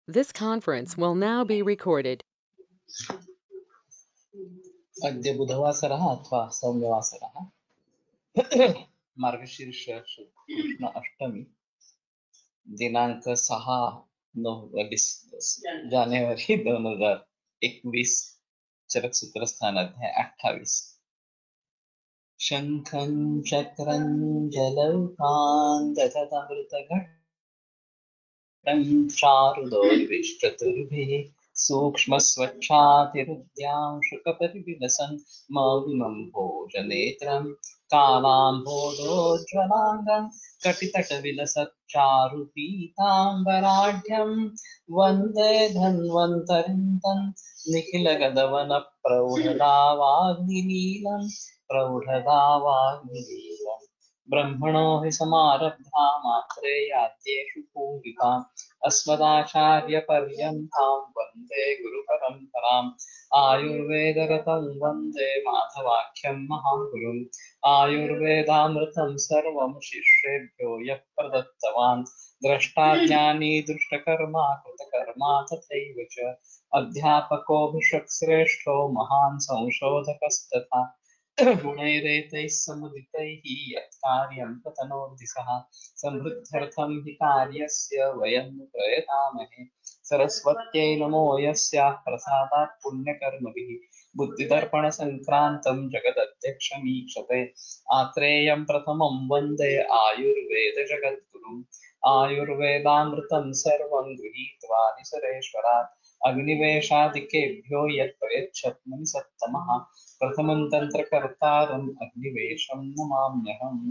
This conference will now be recorded. अद्य बुधवासरः अथवा सौम्यवासरः मार्गशीर्ष कृष्ण अष्टमी दिनांक 6 जानेवारी 2021 चरक सूत्रस्थान अध्याय 28 शंखं चक्रं जलौकान् दशतमृतघटं चारुदोर्विष्टतुर्भिः सूक्ष्मस्वच्छातिरुद्यां शुकपरिविलसन् मौलिमं भोजनेत्रं कालाम्भोजोज्ज्वलाङ्गं कटितटविलसच्चारुपीताम्बराढ्यं वन्दे धन्वन्तरिं तं निखिलगदवनप्रौढदावाग्निनीलं प्रौढदावाग्निनीलम् ब्रह्मणो हि समारब्धा मात्रेयाद्येषु पूजिताम् अस्मदाचार्यपर्यन्तां वन्दे गुरुपरम्पराम् आयुर्वेदरतं वन्दे माधवाख्यं महागुरुम् आयुर्वेदामृतं सर्वं शिष्येभ्यो यः प्रदत्तवान् द्रष्टा ज्ञानी दुष्टकर्मा कृतकर्मा तथैव च अध्यापकोऽभिषक् श्रेष्ठो महान् संशोधकस्तथा गुणैरेतैः समुदितैः यत्कार्यं प्रतनोति सः समृद्ध्यर्थं हि कार्यस्य वयं प्रयतामहे सरस्वत्यै नमो यस्याः प्रसादात् पुण्यकर्मभिः बुद्धिदर्पणसङ्क्रान्तं जगदध्यक्षमीक्षते आत्रेयं प्रथमं वन्दे आयुर्वेदजगद्गुरुम् आयुर्वेदामृतं सर्वं गृहीत्वा निसरेश्वरात् अग्निवेशादिकेभ्यो यत् प्रयच्छत् मुनिसत्तमः प्रथमं तन्त्रकर्तारम् अग्निवेशं नमाम्यहम्।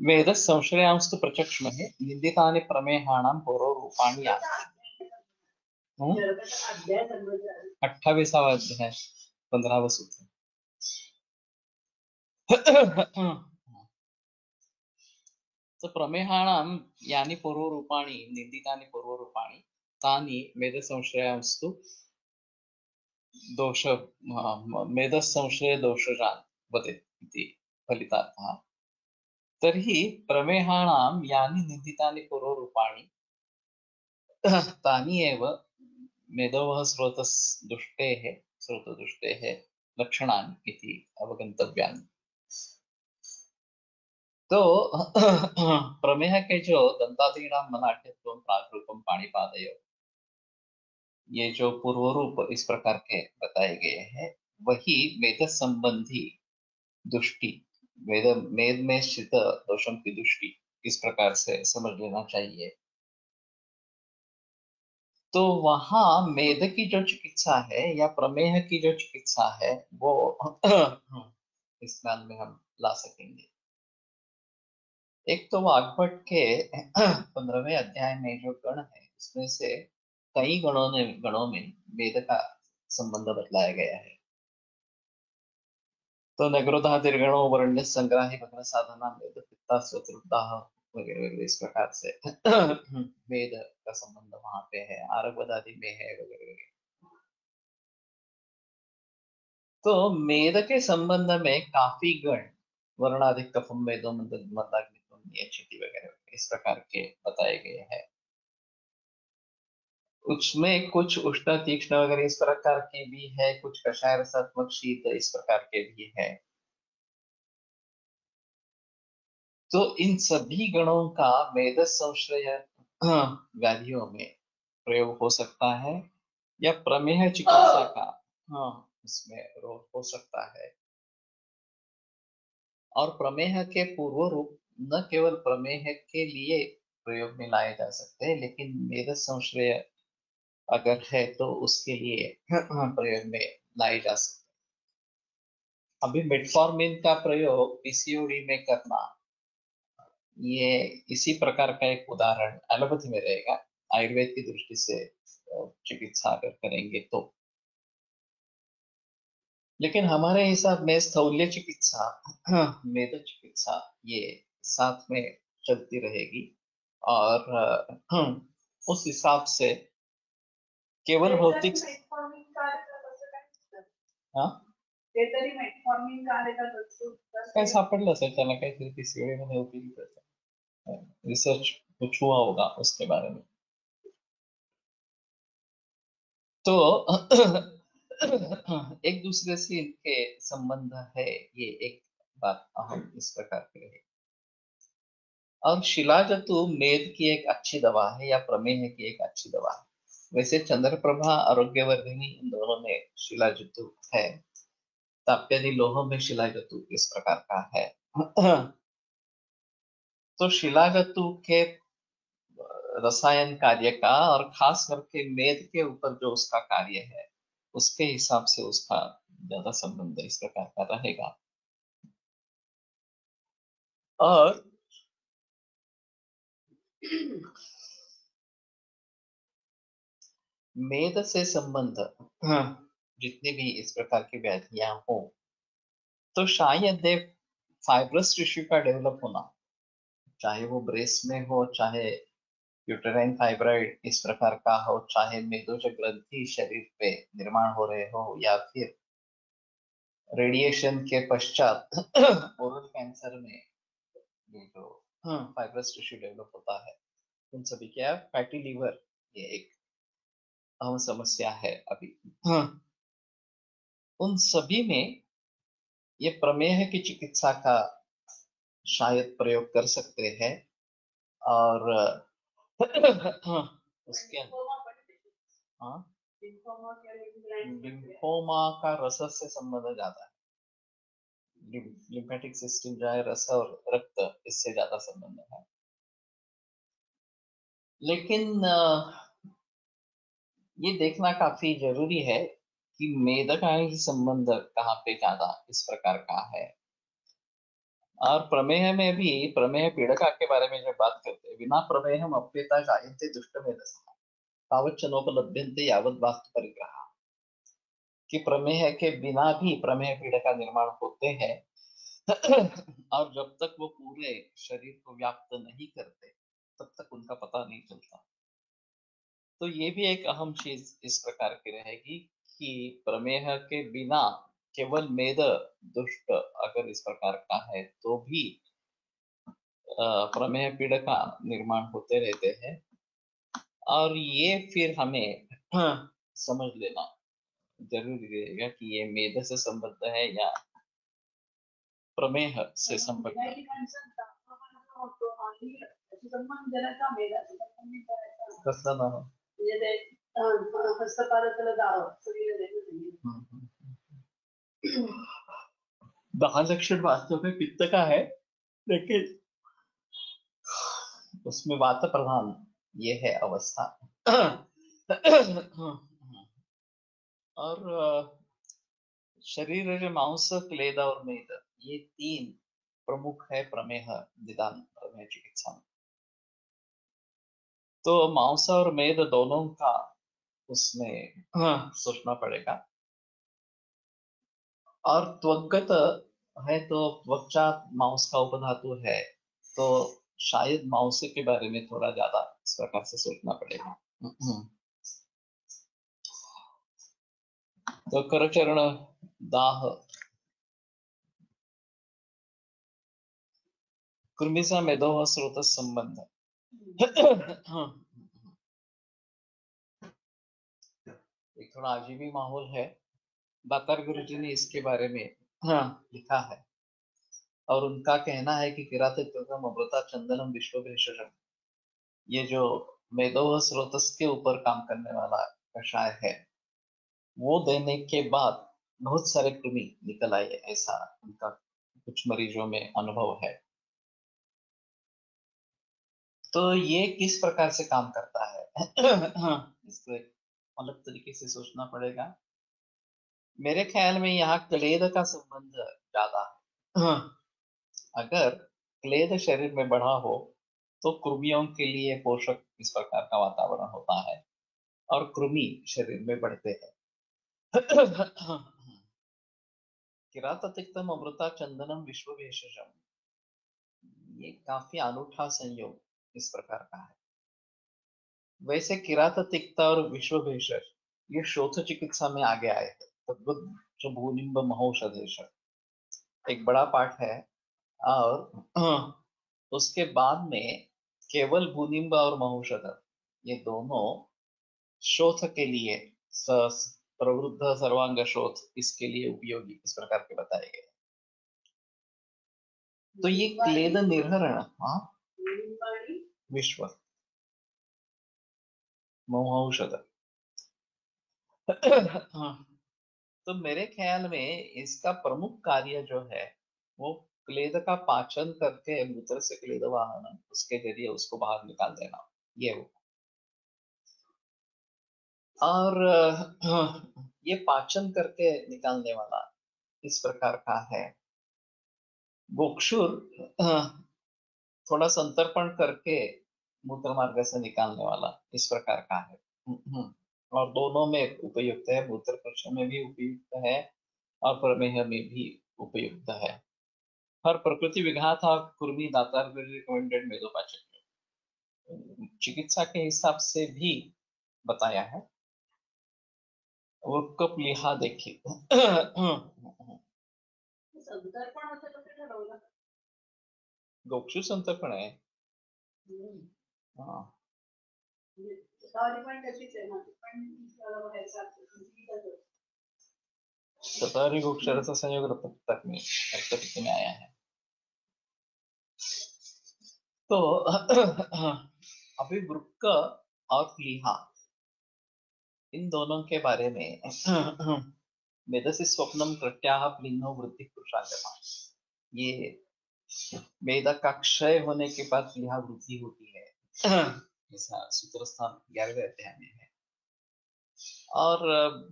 वेदः संश्रयांस्तु प्रचक्ष्महे निन्दितानि प्रमेहाणां पूर्वरूपाणि यानि। 28वां अध्याय 15वां सूत्र। तो प्रमेहाणां यानि पूर्वरूपाणि निन्दितानि पूर्वरूपाणि तानि वेदसंश्रयांस्तु दोष मेधसंश्रय दोषजान् वदेत् इति फलितार्थः। तर्हि प्रमेहाणां यानि निन्दितानि पूर्वरूपाणि तानि एव मेधोः स्रोतदुष्टेः लक्षणानि इति अवगन्तव्यानि। तो प्रमेह के जो दंतादीनां मनाढ्यत्वं प्रागरूपं पाणिपादयोः ये जो पूर्व रूप इस प्रकार के बताए गए हैं वही वेद संबंधी दुष्टि वेद में स्थित दोषों की दृष्टि इस प्रकार से समझ लेना चाहिए। तो वहां मेद की जो चिकित्सा है या प्रमेह की जो चिकित्सा है वो इस ज्ञान में हम ला सकेंगे। एक तो वाग्भट के 15वें अध्याय में जो गण है उसमें से कई गणों में वेद का संबंध बतलाया गया है। तो नगरोधा दीर्घणो वरण्य संग्राही भग्न साधना वेद पित्ता स्वतरुद्धाह वगैरह वगैरह इस प्रकार से वेद का संबंध वहां पे है, आरग आदि में है वगैरह वगैरह। तो वेद के संबंध में काफी गण वर्णाधिक कफम वेदो मंदाग्नित्वम नियच्छति वगैरह इस प्रकार के बताए गए हैं। उसमें कुछ उष्ण तीक्ष्ण वगैरह इस प्रकार के भी है, कुछ कषाय रसात्मक शीत इस प्रकार के भी है। तो इन सभी गणों का वेद संश्रय व्याधियों में प्रयोग हो सकता है या प्रमेह चिकित्सा का इसमें रोग हो सकता है। और प्रमेह के पूर्व रूप न केवल प्रमेह के लिए प्रयोग में लाए जा सकते हैं लेकिन वेद संश्रय अगर है तो उसके लिए प्रयोग में लाए जा सकते हैं। अभी मेटफॉर्मिन का प्रयोग पीसीओडी में करना ये इसी प्रकार का एक उदाहरण एलोपैथी में रहेगा। आयुर्वेद की दृष्टि से चिकित्सा अगर करेंगे तो, लेकिन हमारे हिसाब में स्थौल्य चिकित्सा वेद चिकित्सा ये साथ में चलती रहेगी। और उस हिसाब से केवल भौतिक हाँ काय सापडलं असेल त्याला काहीतरी PCOD मध्ये उपयोगी पडतं, रिसर्च कुछ हुआ होगा उसके बारे में. तो एक दूसरे से इनके संबंध है, ये एक बात अहम इस प्रकार की रही. और शिलाजतु मेद की एक अच्छी दवा है या प्रमेह की एक अच्छी दवा है. वैसे चंद्रप्रभा आरोग्यवर्धिनी इन दोनों में शिलाजतु है. ताप्यादि लोहों में शिलाजतु इस प्रकार का है. तो शिलाजतु के रसायन कार्य का और खास करके मेद के ऊपर जो उसका कार्य है उसके हिसाब से उसका ज्यादा संबंध इस प्रकार का रहेगा. और मेद से संबंध जितनी भी इस प्रकार की व्याधियां हो तो शायद फाइब्रस टिश्यू का डेवलप होना, चाहे वो ब्रेस्ट में हो, चाहे यूटेराइन फाइब्रॉइड इस प्रकार का हो, चाहे मेदोज ग्रंथि शरीर पे निर्माण हो रहे हो, या फिर रेडिएशन के पश्चात ओरल कैंसर में ये जो फाइब्रस टिश्यू डेवलप होता है, उन सभी क्या फैटी लीवर ये एक अहम समस्या है अभी. उन सभी में ये प्रमेह की चिकित्सा का शायद प्रयोग कर सकते हैं. और उसके हाँ, लिम्फोमा का रस से संबंध ज्यादा है. लिम्फेटिक सिस्टम जो है रस और रक्त इससे ज्यादा संबंध है. लेकिन ये देखना काफी जरूरी है कि मेद का ही संबंध कहाँ पे ज्यादा इस प्रकार का है. और प्रमेह में भी प्रमेह पीड़का के बारे में जब बात करते हैं, विना प्रमेहम अप्यता जायन्ते दुष्टमेधसः तावत् च नोपलभ्यन्ते यावत् वास्तु परिग्रहा. कि प्रमेह के बिना भी प्रमेह पीड़ा का निर्माण होते हैं. और जब तक वो पूरे शरीर को व्याप्त नहीं करते तब तक उनका पता नहीं चलता. तो ये भी एक अहम चीज इस प्रकार की रहेगी कि प्रमेह के बिना केवल मेद दुष्ट अगर इस प्रकार का है तो भी प्रमेह पीड़ा का निर्माण होते रहते हैं. और ये फिर हमें समझ लेना जरूरी रहेगा कि ये मेद से संबद्ध है या प्रमेह से संबद्ध है. कसला ना हो. दहा लक्षण वास्तव में पित्त का है, लेकिन उसमें वात प्रधान ये है अवस्था. और शरीर मांस क्लेद और मेद ये तीन प्रमुख है प्रमेह निदान प्रमेह चिकित्सा में. तो मांस और मेद दोनों का उसमें सोचना पड़ेगा. और त्वगत है तो त्वचा मांस का उपधातु है, तो शायद मांस के बारे में थोड़ा ज्यादा इस प्रकार से सोचना पड़ेगा. तो करचरण दाह कृमिसा मेदोह स्रोत संबंध. एक थोड़ा अजीबी माहौल है. दातार गुरु जी ने इसके बारे में लिखा है और उनका कहना है कि किरातकम अमृता चंदनम विश्व भेषजम ये जो मेदोह स्रोतस के ऊपर काम करने वाला कषाय है वो देने के बाद बहुत सारे कृमि निकल आए, ऐसा उनका कुछ मरीजों में अनुभव है. तो ये किस प्रकार से काम करता है इसको एक अलग तरीके से सोचना पड़ेगा. मेरे ख्याल में यहाँ क्लेद का संबंध ज्यादा है. अगर क्लेद शरीर में बढ़ा हो तो कृमियों के लिए पोषक इस प्रकार का वातावरण होता है और कृमि शरीर में बढ़ते हैं. किराततिक्तम अमृता चंदनम विश्व भेषजम ये काफी अनूठा संयोग इस प्रकार का है। वैसे किराततिक्ता और विश्व भेषज ये शोथ चिकित्सा में आगे आए थे। तद्वत् भूनिम्ब महौषधेश एक बड़ा पाठ है, और उसके बाद में केवल भूनिम्ब और महौषध ये दोनों शोथ के लिए प्रवृद्ध सर्वांग शोथ इसके लिए उपयोगी इस प्रकार के बताए गए। तो ये क्लेद निर्हरण, हाँ, विश्व महौषध तो मेरे ख्याल में इसका प्रमुख कार्य जो है वो क्लेद का पाचन करके मूत्र से क्लेद वाहन उसके जरिए उसको बाहर निकाल देना, ये वो। और ये पाचन करके निकालने वाला इस प्रकार का है। गोक्षुर थोड़ा संतर्पण करके मूत्र मार्ग से निकालने वाला इस प्रकार का है। और दोनों में उपयुक्त है, मूत्र पक्ष में भी उपयुक्त है और प्रमेह में भी उपयुक्त है। हर प्रकृति विघात कुर्मी दातार रिकमेंडेड मेदोपाचक चिकित्सा के हिसाब से भी बताया है। वो कप लिहा देखिए। गोक्षु संतर्पण है। हाँ, सतारी गोक्षरस संयोग तक में आया है। तो अभी वृक्क और प्लीहा इन दोनों के बारे में मेदसी स्वप्नम प्रत्याह प्लीनो वृद्धि पुरुषागमा, ये मेद का क्षय होने के बाद प्लीहा वृद्धि होती है, ऐसा सूत्र स्थान 11वें अध्याय में है। और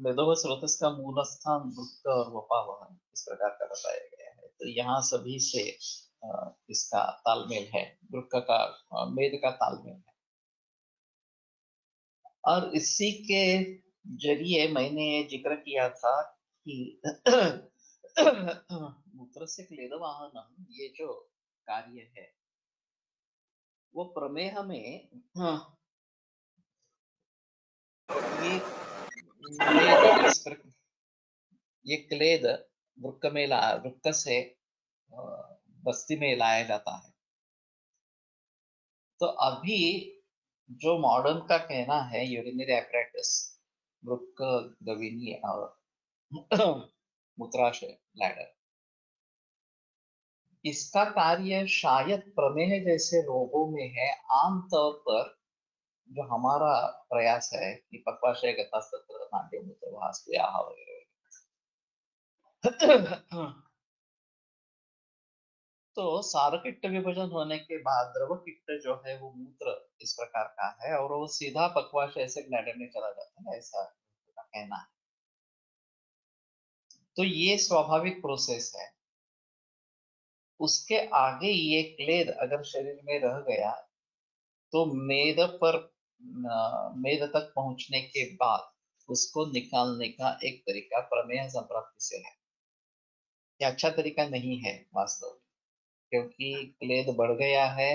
मेदोह स्रोतस का मूल स्थान वृक्क और वपावहन इस प्रकार का बताया गया है। तो यहाँ सभी से इसका तालमेल है, वृक्क का मेद का तालमेल है। और इसी के जरिए मैंने जिक्र किया था कि मूत्र से क्लेदवाहनम ये जो कार्य है वो प्रमेह में ये मेद इस प्रकार ये क्लेद वृक्क से बस्ती में लाया जाता है। तो अभी जो मॉडर्न का कहना है यूरिनरी एपरेटस वृक्क गविनी और मूत्राशय ब्लैडर, इसका कार्य शायद प्रमेह जैसे रोगों में है। आमतौर पर जो हमारा प्रयास है कि पक्वाशय गतास्तत्र नाट्य मूत्रवास वगैरह तो सारकिट्ट विभाजन होने के बाद द्रवकिट्ट जो है वो मूत्र इस प्रकार का है और वो सीधा पक्वाशय से ब्लैडर में चला जाता है, ऐसा कहना है। तो ये स्वाभाविक प्रोसेस है। उसके आगे ये क्लेद अगर शरीर में रह गया तो मेद तक पहुंचने के बाद उसको निकालने का एक तरीका प्रमेह संप्राप्ति से है। ये अच्छा तरीका नहीं है वास्तव में, क्योंकि क्लेद बढ़ गया है,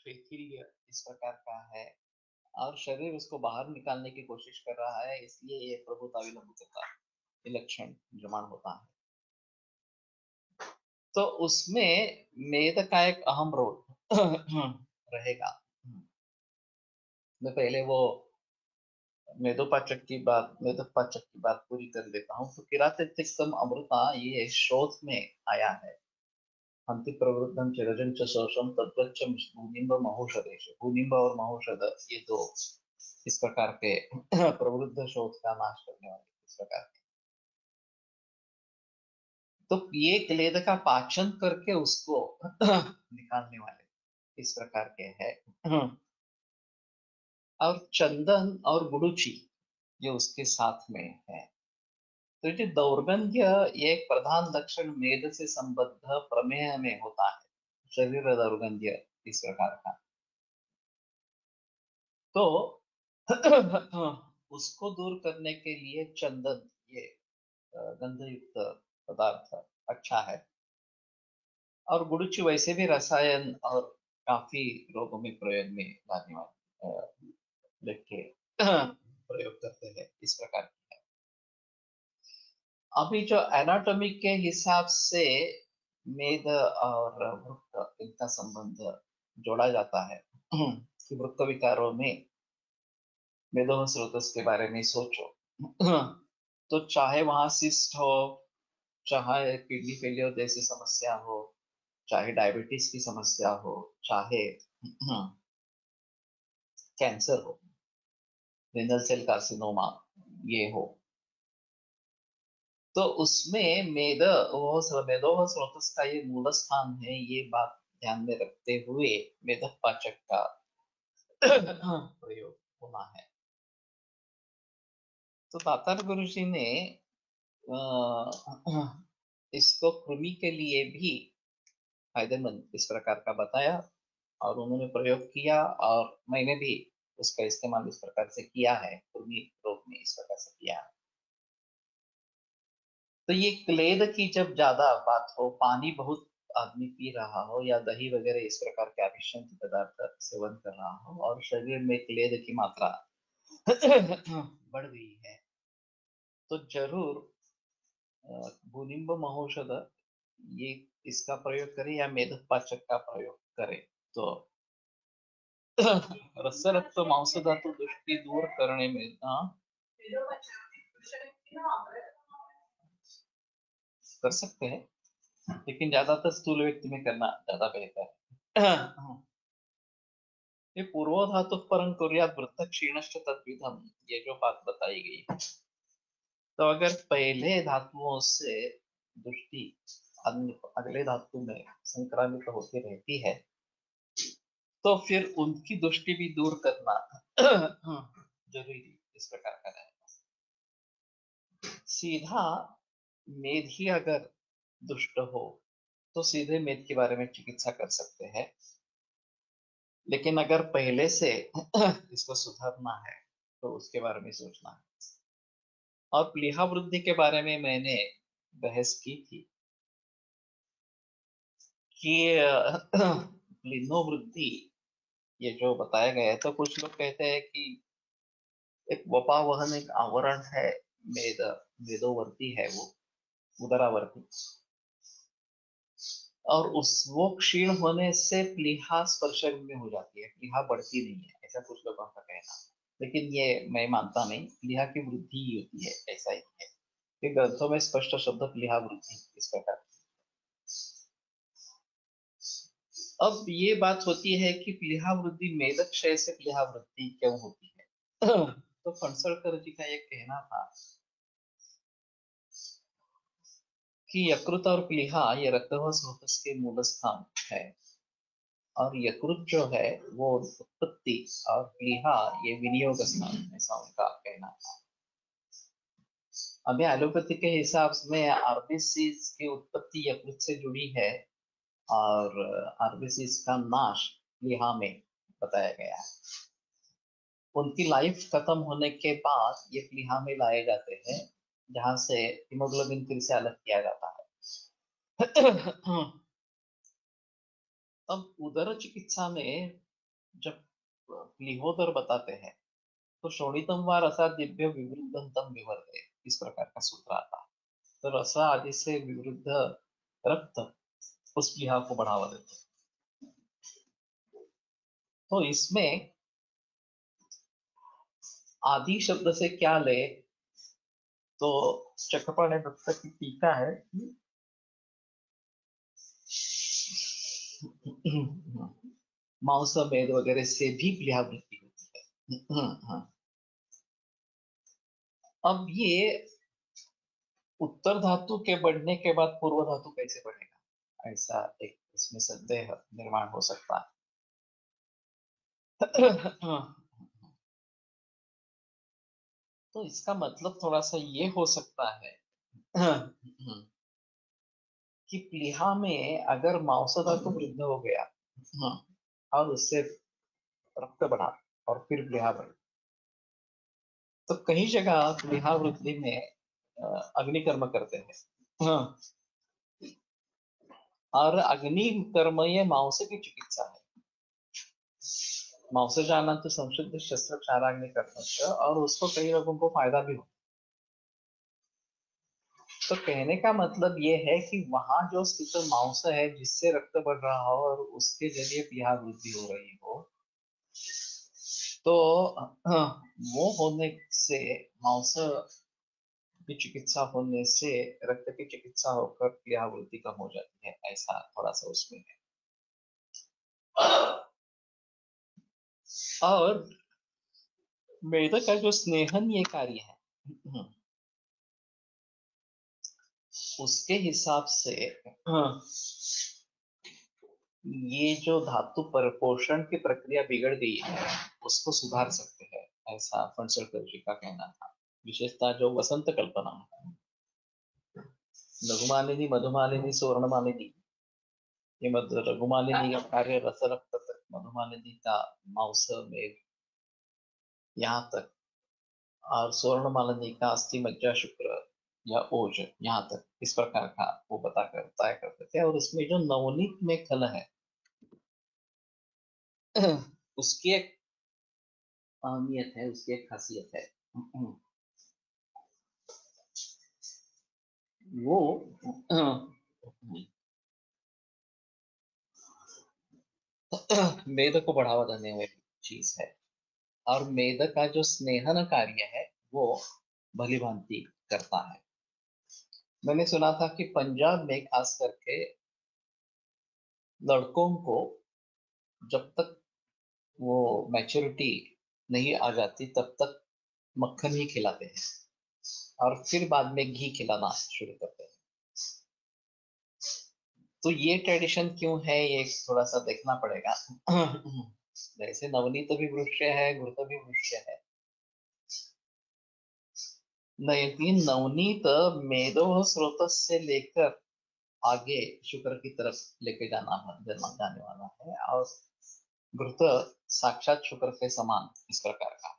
इस प्रकार का है और शरीर उसको बाहर निकालने की कोशिश कर रहा है, इसलिए ये प्रभुता विलंबितता लक्षण निर्माण होता है। तो उसमें मेद का एक अहम रोल रहेगा। मैं पहले वो मेदोपाचक की बात पूरी कर देता हूँ। तो किरातिक्तम अमृता ये शोध में आया है। हंति प्रवृद्धम चिरजन च शोषम तद्वच्च भूनिम्ब महौषधेश, भूनिम्ब और महौषध ये दो इस प्रकार के प्रवृद्ध शोध का नाश करने वाले इस प्रकार के। तो ये क्लेद का पाचन करके उसको निकालने वाले इस प्रकार के है। और चंदन और गुड़ुची जो उसके साथ में है। तो ये दौर्गंध्य ये एक प्रधान लक्षण मेद से संबद्ध प्रमेह में होता है, शरीर दौर्गंध्य इस प्रकार का। तो उसको दूर करने के लिए चंदन ये गंधयुक्त पदार्थ अच्छा है। और गुड़ुचि वैसे भी रसायन और काफी रोगों में प्रयोग में लाने वाले लेके प्रयोग करते हैं इस प्रकार की है। अभी जो एनाटॉमी के हिसाब से मेद और वृक्क इनका संबंध जोड़ा जाता है कि वृक्क विकारों में मेदोह स्रोतस के बारे में सोचो तो चाहे वहां सिस्ट हो, चाहे किडनी फेलियर जैसी समस्या हो, चाहे डायबिटीज की समस्या हो, चाहे कैंसर हो, रेनल सेल कार्सिनोमा ये हो, तो उसमें मेदोह स्रोतस का ये मूल स्थान है, ये बात ध्यान में रखते हुए मेदक पाचक का प्रयोग होना है। तो दातार गुरु जी ने इसको कृमि के लिए भी फायदेमंद इस प्रकार का बताया और उन्होंने प्रयोग किया और मैंने भी उसका इस्तेमाल इस प्रकार से किया है, कृमि रोग में इस प्रकार से किया है। तो ये क्लेद की जब ज्यादा बात हो, पानी बहुत आदमी पी रहा हो या दही वगैरह इस प्रकार के अभिषेक पदार्थ सेवन कर रहा हो और शरीर में क्लेद की मात्रा बढ़ गई है, तो जरूर भूनिम्ब महौषध ये इसका प्रयोग करें या मेदक पाचक का प्रयोग करें तो रस रक्त मांस धातु दृष्टि दूर करने में कर सकते हैं, लेकिन ज्यादातर स्थूल व्यक्ति में करना ज्यादा बेहतर है। ये पूर्व धातु परं कुर्यात् वृत्त क्षीणश्च तद्विधम, ये जो बात बताई गई है, तो अगर पहले धातुओं से दृष्टि अगले धातु में संक्रामित होती रहती है तो फिर उनकी दृष्टि भी दूर करना जरूरी इस प्रकार का है। सीधा मेद ही अगर दुष्ट हो तो सीधे मेद के बारे में चिकित्सा कर सकते हैं, लेकिन अगर पहले से इसको सुधारना है तो उसके बारे में सोचना है। और प्लीहा वृद्धि के बारे में मैंने बहस की थी कि प्लीनो वृद्धि ये जो बताया गया है, तो कुछ लोग कहते हैं कि एक वपावहन एक आवरण है, मेद मेदोवर्ती है वो, उदरावर्ती, और उस वो क्षीण होने से प्लीहा स्पर्शक में हो जाती है, प्लीहा बढ़ती नहीं है, ऐसा कुछ लोगों का कहना। लेकिन ये मैं मानता नहीं, प्लीहा की वृद्धि ही होती है, ऐसा ही है। ये ग्रंथों में स्पष्ट शब्द प्लीहा वृद्धि इस प्रकार। अब ये बात होती है कि प्लीहा वृद्धि मेदक क्षय से प्लीहा वृद्धि क्यों होती है तो फणसलकर जी का ये कहना था कि यकृत और प्लीहा ये रक्तवाह स्रोतस के मूल स्थान है, और यकृत जो है वो उत्पत्ति और प्लीहा ये विनियोग स्थान, ऐसा उनका कहना था। अभी एलोपैथी के हिसाब में आरबीसीज की उत्पत्ति यकृत से जुड़ी है और आरबीसीज का नाश प्लीहा में बताया गया है। उनकी लाइफ खत्म होने के बाद ये प्लीहा में लाए जाते हैं, जहां से हिमोग्लोबिन फिर से अलग किया जाता है। अब उदर चिकित्सा में जब प्लीहोदर बताते हैं तो शोणितम व रसादिभ्य विवृद्धंतम विवर्ते, इस प्रकार का सूत्र आता है। तो रसा आदि से विवृद्ध रक्त उस प्लीहा को बढ़ावा देते हैं। तो इसमें आदि शब्द से क्या ले, तो चक्रपाणि दत्त की टीका है मांस मेद वगैरह से भी प्लीहा वृद्धि होती है। अब ये उत्तर धातु के बढ़ने के बाद पूर्व धातु कैसे बढ़ेगा, ऐसा एक इसमें संदेह निर्माण हो सकता है। तो इसका मतलब थोड़ा सा ये हो सकता है कि प्लीहा में अगर मांस धातु वृद्ध हो गया और उससे रक्त बढ़ा और फिर प्लीहा बढ़, तो कई जगह प्लीहा वृद्धि में अग्निकर्म करते हैं। और अग्नि कर्म ये मांस की चिकित्सा है, मांसजानांतु संशुद्ध शस्त्र क्षाराग्नि कर्तव्य, और उसको कई लोगों को फायदा भी होता है। तो कहने का मतलब ये है कि वहां जो स्थित मांस है जिससे रक्त बढ़ रहा हो और उसके जरिए प्लीहा वृद्धि हो रही हो, तो वो होने से मांस की चिकित्सा होने से रक्त की चिकित्सा होकर प्लीहा वृद्धि कम हो जाती है, ऐसा थोड़ा सा उसमें है। और मेदक का जो स्नेहन ये कार्य है, उसके हिसाब से ये जो धातु परपोषण की प्रक्रिया बिगड़ गई है उसको सुधार सकते हैं, ऐसा फणसलकर जी का कहना था। विशेषता जो वसंत कल्पना है, लघुमालिनी मधुमालिनी स्वर्णमालिनी, ये लघुमालिनी का कार्य रस रक्त तक, मधुमालिनी का मांस में यहाँ तक, और स्वर्णमालिनी का अस्थि मज्जा शुक्र या ओज यहाँ तक, इस प्रकार का वो तय करते थे। और उसमें जो नवनीत में खल है उसकी एक अहमियत है, उसकी एक खासियत है। वो मेद को बढ़ावा देने वाली चीज है, और मेद का जो स्नेहन कार्य है वो भली भांति करता है। मैंने सुना था कि पंजाब में खास करके लड़कों को जब तक वो मैच्योरिटी नहीं आ जाती तब तक मक्खन ही खिलाते हैं, और फिर बाद में घी खिलाना शुरू करते हैं। तो ये ट्रेडिशन क्यों है, ये थोड़ा सा देखना पड़ेगा। जैसे नवनीत भी वृक्ष है, घृत भी वृक्ष है, लेकिन नवनीत मेदो स्रोत से लेकर आगे शुक्र की तरफ लेके जाने वाला है, और घृत साक्षात शुक्र के समान इस प्रकार का।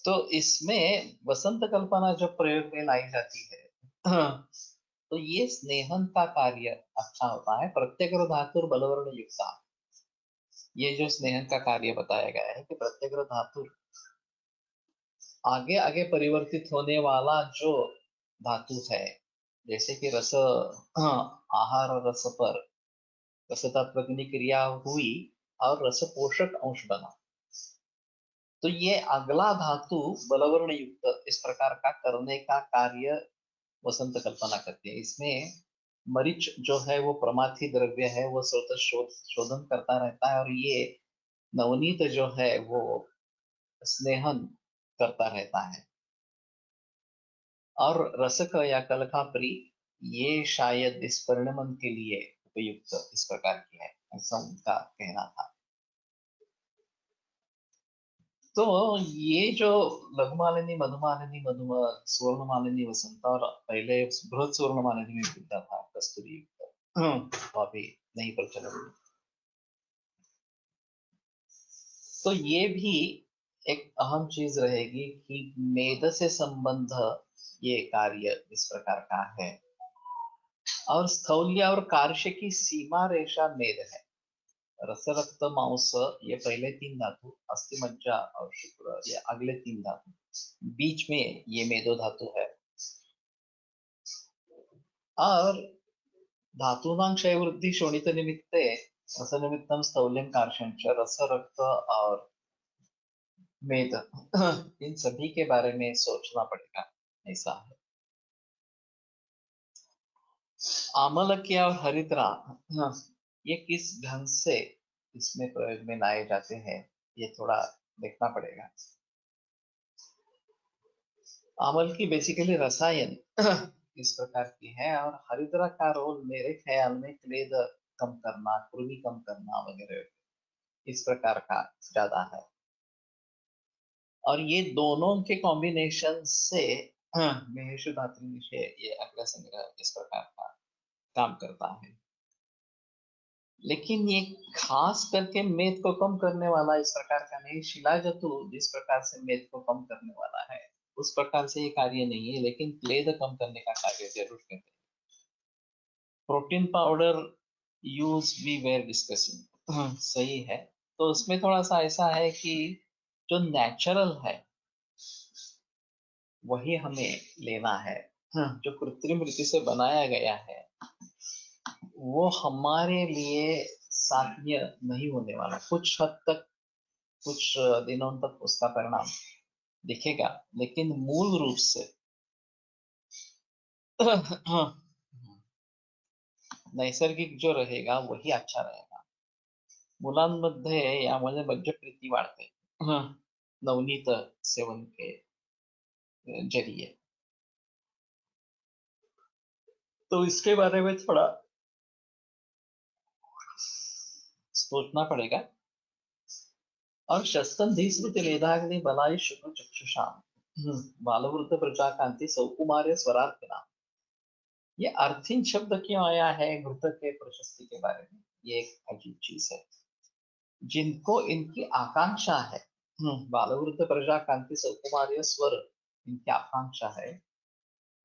तो इसमें वसंत कल्पना जब प्रयोग में लाई जाती है तो ये स्नेहन का कार्य अच्छा होता है। प्रत्येक धातुर बलवर्ण युक्ता, ये जो स्नेहन का कार्य बताया गया है कि प्रत्येक धातु आगे आगे परिवर्तित होने वाला जो धातु है, जैसे कि रस, आहार रस पर रसतात्मक क्रिया हुई और रस पोषक अंश बना, तो ये अगला धातु बलवर्ण युक्त इस प्रकार का करने का कार्य वसंत कल्पना करती है। इसमें मरीच जो है वो प्रमाथी द्रव्य है, वो स्वतः शोधन करता रहता है, और ये नवनीत जो है वो स्नेहन करता रहता है। और रसक या कलखापरी ये शायद इस परिणमन के लिए उपयुक्त इस प्रकार की है, ऐसा उनका कहना था। तो ये जो लघुमालिनी मधुमालिनी मधुम स्वर्णमालिनी वसंत, और पहले बृहद स्वर्णमालिनी में मिलता था कस्तूरी युक्त, तो अभी नहीं प्रचलन में। तो ये भी एक अहम चीज रहेगी कि मेद से संबंध ये कार्य इस प्रकार का है, और स्थौल्य और कार्य की सीमा रेखा मेद है। रस रक्त मांस ये पहले तीन धातु, अस्थि मज्जा और शुक्र ये अगले तीन धातु, बीच में ये मेदो धातु है। और धातूनां क्षय वृद्धि शोणित निमित्ते रस निमित्तम स्थौल्यम कार्षण च, रस रक्त और मेद इन सभी के बारे में सोचना पड़ेगा, ऐसा है। आमलकी और हरिद्रा, ये किस ढंग से इसमें प्रयोग में लाए जाते हैं ये थोड़ा देखना पड़ेगा। आमल की बेसिकली रसायन इस प्रकार की है, और हरिद्रा का रोल मेरे ख्याल में क्लेद कम करना, कृमि कम करना वगैरह इस प्रकार का ज्यादा है। और ये दोनों के कॉम्बिनेशन से महेश धातु विषय ये अग्र संग्रह इस प्रकार का काम करता है। लेकिन ये खास करके मेद को कम करने वाला इस प्रकार का नहीं, शिलाजतु जिस प्रकार से मेद को कम करने वाला है उस प्रकार से ये कार्य नहीं है, लेकिन क्लेद कम करने का कार्य जरूर करते हैं। Protein powder use we were discussing सही है। तो उसमें थोड़ा सा ऐसा है कि जो नेचुरल है वही हमें लेना है। जो कृत्रिम रीति से बनाया गया है वो हमारे लिए साध्य नहीं होने वाला। कुछ हद तक, कुछ दिनों तक उसका परिणाम दिखेगा, लेकिन मूल रूप से नैसर्गिक जो रहेगा वही अच्छा रहेगा। मुलांमध्ये यामध्ये मद्यप्रीती वाढते नवनीत सेवन के जरिए। तो इसके बारे में थोड़ा सोचना पड़ेगा। और शस्त्रंधी स्मृति मेधाग्नि बलाई शुक्र चक्षुषाम बालवृद्ध प्रजा कांति सौकुमार्य स्वरार्थ नाम। ये अर्थिंग शब्द क्यों आया है घृत के प्रशस्ति के बारे में? ये एक अजीब चीज है। जिनको इनकी आकांक्षा है, बालवृद्ध प्रजा कांति सौकुमार्य स्वर इनकी आकांक्षा है,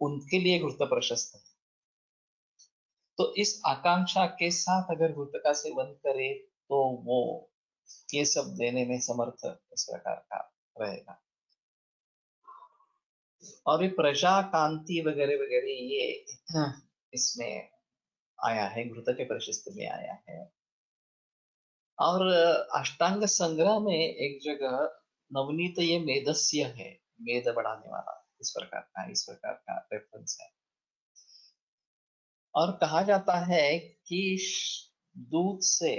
उनके लिए घृत प्रशस्त है। तो इस आकांक्षा के साथ अगर घृत का सेवन करे तो वो ये सब देने में समर्थ इस प्रकार का रहेगा। और ये प्रजा कांति वगैरह वगैरह ये इसमें आया है, घृत के प्रशस्त में आया है। और अष्टांग संग्रह में एक जगह नवनीत ये मेदस्य है, मेद बढ़ाने वाला, इस प्रकार का रेफरेंस है। और कहा जाता है कि दूध से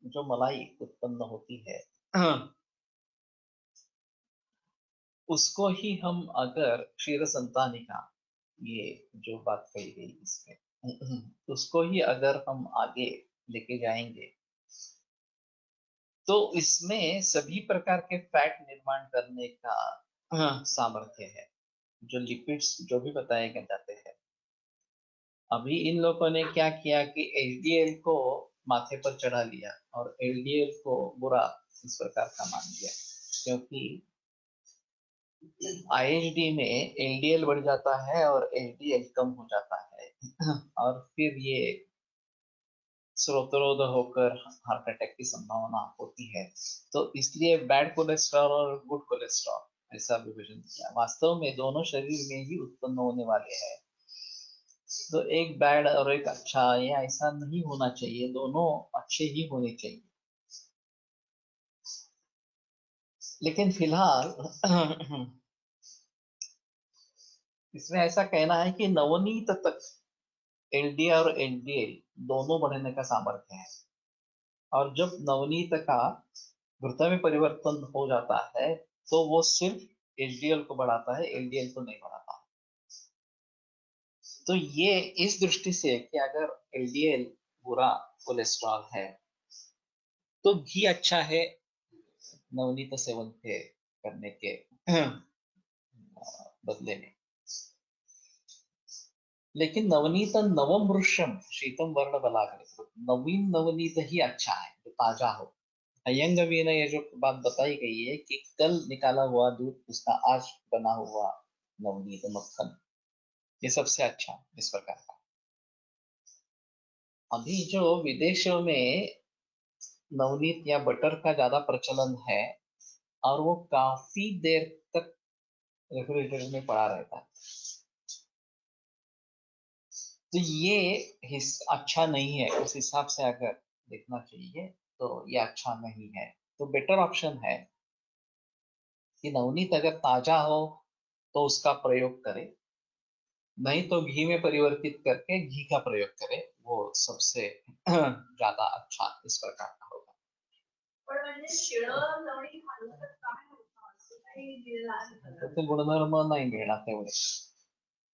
जो मलाई उत्पन्न होती है उसको ही हम अगर क्षीर संतानिका, ये जो बात कही गई इसमें उसको ही अगर हम आगे लेके जाएंगे तो इसमें सभी प्रकार के फैट निर्माण करने का सामर्थ्य है। जो लिपिड्स जो भी बताए गए जाते हैं, अभी इन लोगों ने क्या किया कि एचडीएल को माथे पर चढ़ा लिया और एलडीएल को बुरा इस प्रकार का मान लिया। क्योंकि आईएचडी में एलडीएल बढ़ जाता है और एचडीएल कम हो जाता है और फिर ये स्रोतरोध होकर हार्ट अटैक की संभावना होती है। तो इसलिए बैड कोलेस्ट्रॉल और गुड कोलेस्ट्रॉल ऐसा विभाजन किया। वास्तव में दोनों शरीर में ही उत्पन्न होने वाले हैं। तो एक बैड और एक अच्छा, या ऐसा नहीं होना चाहिए, दोनों अच्छे ही होने चाहिए। लेकिन फिलहाल इसमें ऐसा कहना है कि नवनीत तक एलडीएल और एलडीएल दोनों बढ़ने का सामर्थ्य है। और जब नवनीत का घृत में परिवर्तन हो जाता है तो वो सिर्फ एचडीएल को बढ़ाता है, एलडीएल को नहीं बढ़ाता। तो ये इस दृष्टि से कि अगर एलडीएल बुरा कोलेस्ट्रॉल है तो घी अच्छा है नवनीत सेवन के करने के बदले में। लेकिन नवनीत नवम वृक्षम शीतम वर्ण बलाग्र, नवीन नवनीत ही अच्छा है जो ताजा हो। अयंग ने ये जो बात बताई गई है कि कल निकाला हुआ दूध उसका आज बना हुआ नवनीत मक्खन ये सबसे अच्छा इस प्रकार का। अभी जो विदेशों में नवनीत या बटर का ज्यादा प्रचलन है और वो काफी देर तक रेफ्रिजरेटर में पड़ा रहता है, तो ये अच्छा नहीं है। उस हिसाब से अगर देखना चाहिए तो ये अच्छा नहीं है। तो बेटर ऑप्शन है कि नवनीत अगर ताजा हो तो उसका प्रयोग करें, नहीं तो घी में परिवर्तित करके घी का प्रयोग करें, वो सबसे ज्यादा अच्छा इस प्रकार का होगा। त्याचे गुणधर्म नहीं मिळणार तेवढे,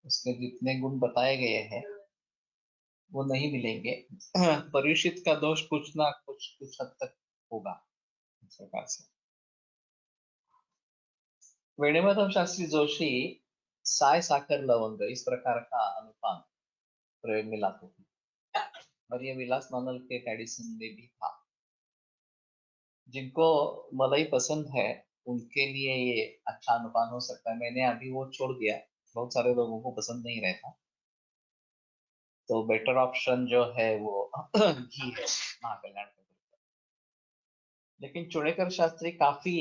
उसके जितने गुण बताए गए हैं वो नहीं मिलेंगे। परिचित का दोष कुछ ना कुछ हद तक होगा इस प्रकार से। वेणुमाधव शास्त्री जोशी साय साकर लवंग इस प्रकार का अनुपान प्रयोग में लाते थे और ये विलास नॉनल के एडिशन में भी था। जिनको मलाई पसंद है उनके लिए ये अच्छा अनुपान हो सकता है। मैंने अभी वो छोड़ दिया, बहुत सारे लोगों को पसंद नहीं रहता। तो बेटर ऑप्शन जो है वो घी है महाकल्याण के लिए। लेकिन चुड़ेकर शास्त्री काफी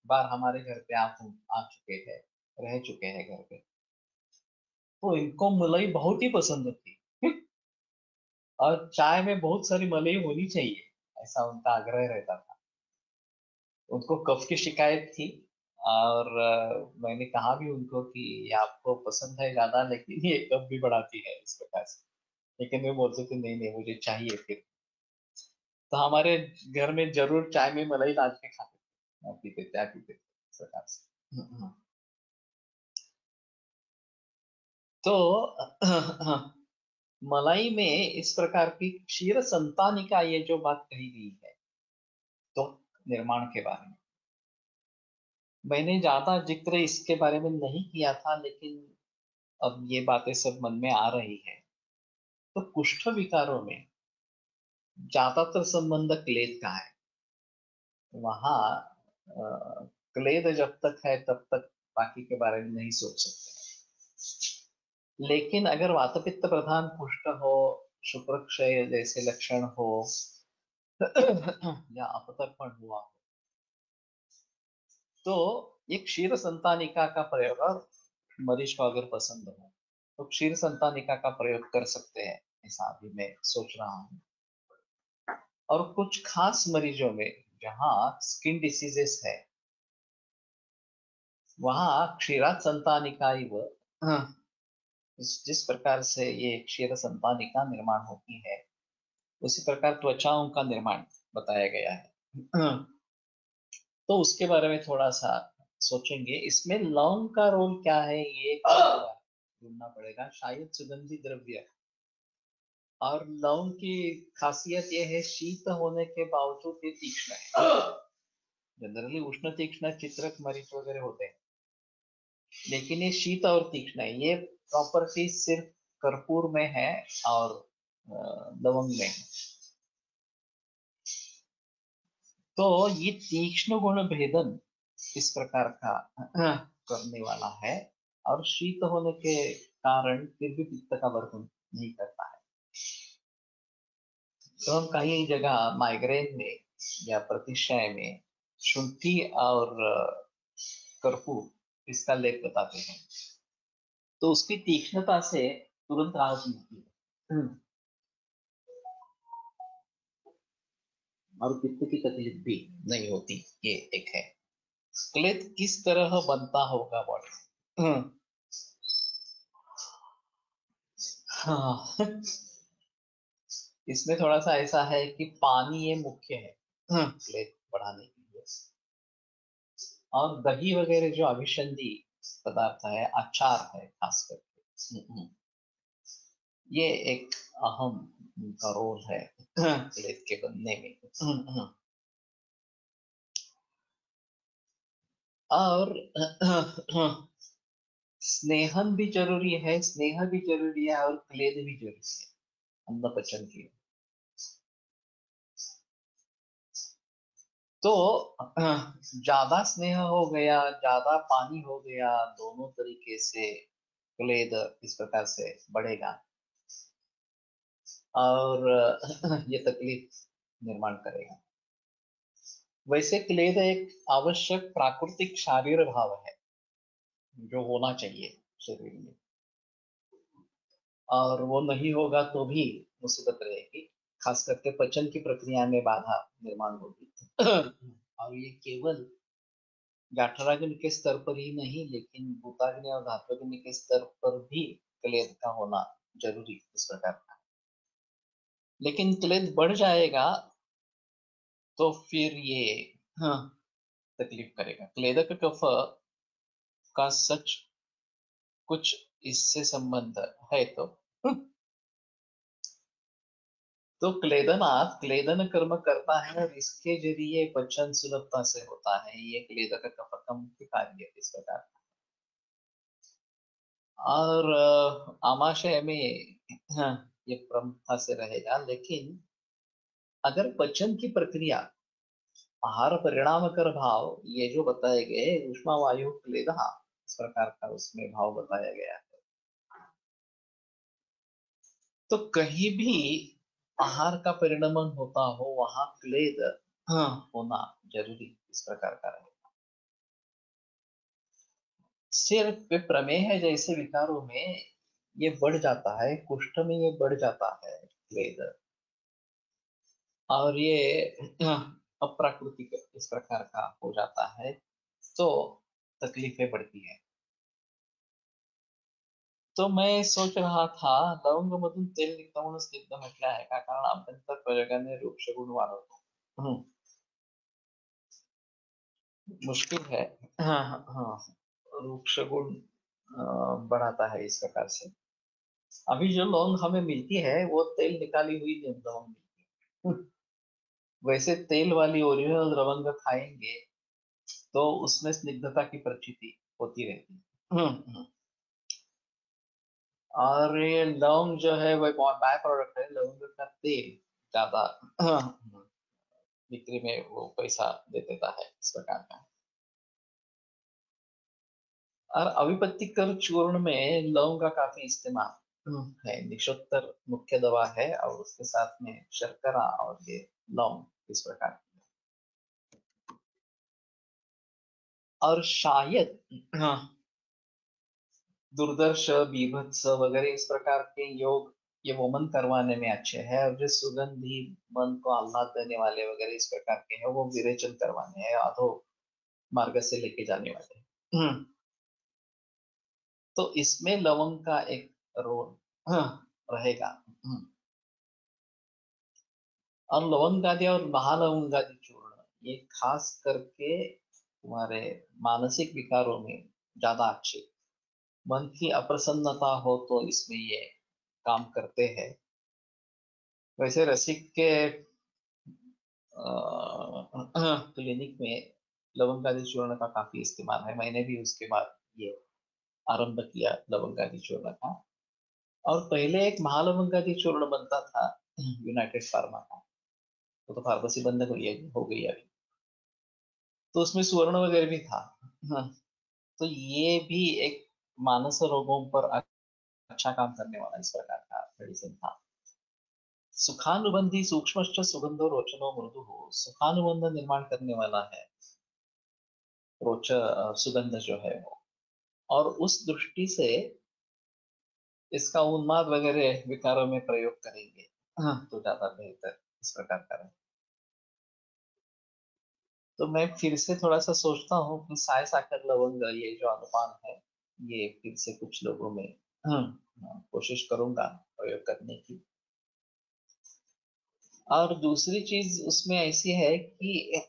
बार हमारे घर पे आ चुके हैं, रह चुके हैं घर पे, तो इनको मलाई बहुत ही पसंद थी। और चाय में बहुत सारी मलाई होनी चाहिए, ऐसा उनका आग्रह रहता था। उनको कफ की शिकायत थी, और मैंने कहा भी उनको कि ये आपको पसंद है ज्यादा, लेकिन ये कफ भी बढ़ाती है इस प्रकार से। लेकिन वे बोलते थे नहीं नहीं मुझे चाहिए फिर। तो हमारे घर में जरूर चाय में मलाई डाल के खाते थे, पीते चाय पीते थे इस प्रकार से। तो मलाई में इस प्रकार की क्षीर संतानिका, ये जो बात कही गई है तो निर्माण के बारे में, मैंने ज्यादा जिक्र इसके बारे में नहीं किया था, लेकिन अब ये बातें सब मन में आ रही है। तो कुष्ठ विकारों में ज्यादातर संबंध क्लेद का है। वहां क्लेद जब तक है तब तक बाकी के बारे में नहीं सोच सकते। लेकिन अगर वातपित्त प्रधान कुष्ठ हो, शुक्रक्षय जैसे लक्षण हो, या अपतर्पण हुआ हो, तो ये क्षीर संतानिका का प्रयोग, और मरीज को अगर पसंद हो तो क्षीर संतानिका का प्रयोग कर सकते हैं, ऐसा अभी मैं सोच रहा हूँ। और कुछ खास मरीजों में जहाँ स्किन डिसीजेस है, वहाँ क्षीरात संतानिका ही वो, हाँ, जिस प्रकार से ये क्षीर संतानिका निर्माण होती है, उसी प्रकार त्वचाओं का निर्माण बताया गया है। तो उसके बारे में थोड़ा सा सोचेंगे। इसमें लौंग का रोल क्या है, ये ढूंढना पड़ेगा, शायद सुगंधी द्रव्य। और लौंग की खासियत ये है, शीत होने के बावजूद ये तीक्ष्ण है। जनरली उष्ण तीक्ष्ण चित्रक मरीच वगैरह होते हैं, लेकिन ये शीत और तीक्ष्ण है। ये प्रॉपर्टी सिर्फ कर्पूर में है और लवंग में है। तो ये तीक्ष्ण गुण भेदन इस प्रकार का करने वाला है, और शीत होने के कारण फिर भी पित्त का वर्धन नहीं करता है। तो हम कई जगह माइग्रेन में या प्रतिशय में शुंठी और कर्पूर इसका लेप बताते हैं, तो उसकी तीक्ष्णता से तुरंत राहत मिलती है। और पित्त की तकलीफ भी नहीं होती, ये एक है। क्लेद किस तरह बनता होगा बॉडी में? हाँ, इसमें थोड़ा सा ऐसा है कि पानी ये मुख्य है क्लेद बढ़ाने के लिए। और दही वगैरह जो अभिसंधि पदार्थ है, अचार है खास करके, ये एक अहम का रोल है क्लेद के बनने में। और स्नेहन भी जरूरी है, स्नेह भी जरूरी है, और क्लेद भी जरूरी है अन्न पचन के लिए। तो ज्यादा स्नेह हो गया, ज्यादा पानी हो गया, दोनों तरीके से क्लेद इस प्रकार से बढ़ेगा, और ये तकलीफ निर्माण करेगा। वैसे क्लेद एक आवश्यक प्राकृतिक शारीर भाव है जो होना चाहिए शरीर में, और वो नहीं होगा तो भी मुसीबत रहेगी। खास करके पचन की प्रक्रिया में बाधा निर्माण होगी। और ये केवल जठराग्नि के स्तर पर ही नहीं, लेकिन भूताग्नि और धात्वाग्नि के स्तर पर भी क्लेद का होना जरूरी इस प्रकार का। लेकिन क्लेद बढ़ जाएगा तो फिर ये, हाँ, तकलीफ करेगा। क्लेदक कफ का सच कुछ इससे संबंध है तो क्लेदनाथ क्लेदन कर्म करता है, और इसके जरिए पचन सुलभता से होता है। ये क्लेदक कफ का मुख्य कार्य है इस प्रकार। और आमाशय में, हाँ, ये प्रमुखता से रहेगा। लेकिन अगर पचन की प्रक्रिया, आहार परिणाम कर भाव, ये जो बताए गए ऊष्मा वायु क्लेदहा, इस प्रकार का उसमें भाव बताया गया है। तो कहीं भी आहार का परिणमन होता हो वहां क्लेद होना जरूरी इस प्रकार का है। सिर्फ प्रमेह जैसे विकारों में ये बढ़ जाता है, कुष्ठ में ये बढ़ जाता है क्लेद, और ये अप्राकृतिक इस प्रकार का हो जाता है, तो तकलीफें बढ़ती है। तो मैं सोच रहा था लवंगमधून तेल निघतं म्हणून स्निग्ध म्हटलं आहे का, कारण अभ्यंतर प्रयोगाने वृक्षगुण वाढवतो। मुश्किल है। हाँ हाँ हाँ, वृक्षगुण बढ़ाता है इस प्रकार से। अभी जो लौंग हमें मिलती है वो तेल निकाली हुई लौंग मिलती है। वैसे तेल वाली ओरिजिनल लवंग खाएंगे तो उसमें स्निग्धता की प्रचिति होती रहती है। और ये लौंग जो है वो बाय प्रोडक्ट है, लवंग का तेल ज्यादा बिक्री में वो पैसा दे देता है इस प्रकार का। और अविपत्ति कर चूर्ण में लौंग का काफी इस्तेमाल है, निशोत्तर मुख्य दवा है, और उसके साथ में शर्करा और ये लौंग इस प्रकार की। और शायद हाँ, दुर्दर्श बीभत्स वगैरह इस प्रकार के योग ये वमन करवाने में अच्छे हैं, और जो सुगंधी मन को आह्लाद देने वाले वगैरह इस प्रकार के हैं वो विरेचन करवाने हैं, अधो मार्ग से लेके जाने वाले तो इसमें लवंग का एक रोल रहेगा। और लवंगादि और महालवंगादि चूर्ण ये खास करके तुम्हारे मानसिक विकारों में ज्यादा अच्छे, मन की अप्रसन्नता हो तो इसमें ये काम करते हैं। वैसे रसिक के क्लिनिक में लवंगादि चूर्ण का काफी इस्तेमाल है, मैंने भी उसके बाद ये आरंभ किया लवंगादि चूर्ण का। और पहले एक महालवंगादि चूर्ण बनता था यूनाइटेड फार्मा का, वो तो फार्मेसी बंद हो गई अभी, तो उसमें सुवर्ण वगैरह भी था। हाँ, तो ये भी एक मानस रोगों पर अच्छा काम करने वाला इस प्रकार का मेडिसिन था। सुखानुबंधी सूक्ष्म सुगंधो रोचनो मृदु हो, सुखानुबंध निर्माण करने वाला है सुगंध जो है वो, और उस दृष्टि से इसका उन्माद वगैरह विकारों में प्रयोग करेंगे तो ज्यादा बेहतर इस प्रकार का रहे। तो मैं फिर से थोड़ा सा सोचता हूँ कि साय साकर लवंग ये जो अनुपान है ये फिर से कुछ लोगों में कोशिश करूंगा प्रयोग करने की। और दूसरी चीज उसमें ऐसी है कि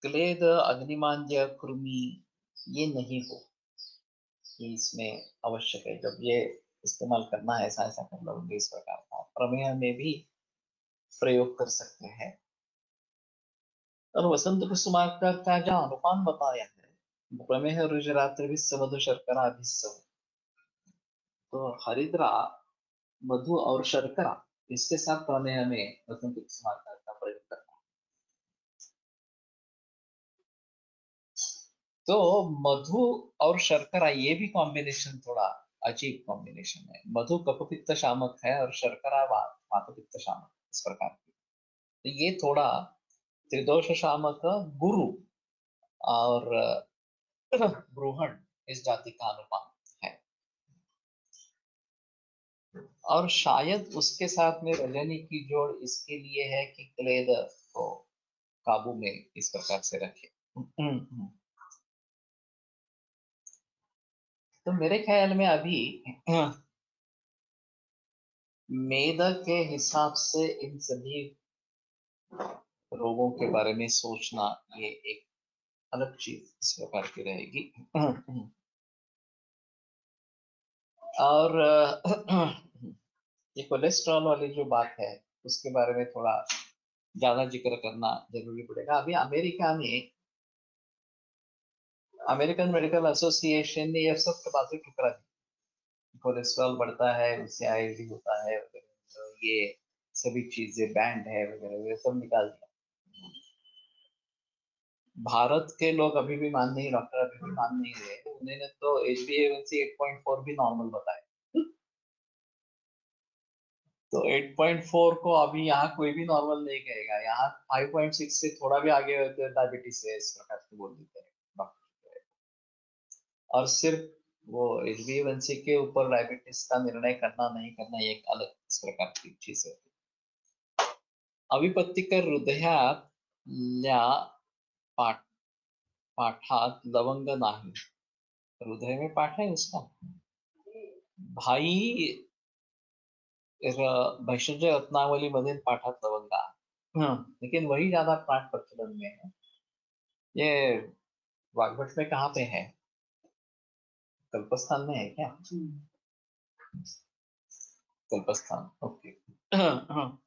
क्लेद अग्निमांद्य कुर्मी ये नहीं हो, कि इसमें आवश्यक है जब ये इस्तेमाल करना है साय साकर लवंग इस प्रकार का प्रमेह में भी प्रयोग कर सकते हैं। और वसंत कुसुमाकर का जो अनुपान बताया है प्रमेह रुजरात्रि मधु शर्करा भिस्सव, तो हरिद्रा मधु और शर्करा इसके साथ प्रमेह में वसंत कुसुमाकर का प्रयोग करना। तो मधु और शर्करा ये भी कॉम्बिनेशन थोड़ा अजीब कॉम्बिनेशन है, मधु कफ पित्त शामक है और शर्करा वात पित्त शामक इस प्रकार की, तो ये थोड़ा त्रिदोष शामक गुरु और ब्रूहण इस जाति का अनुपान है। और शायद उसके साथ में रजनी की जोड़ इसके लिए है कि क्लेद को काबू में इस प्रकार से रखे। तो मेरे ख्याल में अभी मेद के हिसाब से इन सभी रोगों के बारे में सोचना ये एक अलग चीज इस प्रकार की रहेगी। और ये कोलेस्ट्रॉल वाली जो बात है उसके बारे में थोड़ा ज्यादा जिक्र करना जरूरी पड़ेगा। अभी अमेरिका में अमेरिकन मेडिकल एसोसिएशन ने यह सब बातें ठुकरा दी, कोलेस्ट्रॉल बढ़ता है उससे आईडी होता है वगैरह, तो ये सभी चीजें बैंड है वगैरह वगैरह सब निकाल दिया। भारत के लोग अभी भी मान नहीं, डॉक्टर अभी भी मान नहीं रहे, उन्होंने तो HbA1c 8.4 भी नॉर्मल बताया। तो 8.4 को अभी यहाँ कोई भी नॉर्मल नहीं कहेगा, यहाँ 5.6 से थोड़ा भी आगे हो तो डायबिटीज है, इस प्रकार से बोल देते हैं डॉक्टर। और सिर्फ वो HbA1c के ऊपर डायबिटीज का निर्णय करना नहीं करना, ये एक अलग इस प्रकार की चीज है। अविपत्तिकर हृदयातल्या पाठ पाठात लवंग नाही, हृदय में पाठ है उसका भाई, भैषज रत्नावली मधील पाठात लवंगा। लेकिन वही ज्यादा पाठ प्रचलन में है। ये वाग्भट में कहाँ पे है? कल्पस्थान में है क्या? कल्पस्थान, ओके। हाँ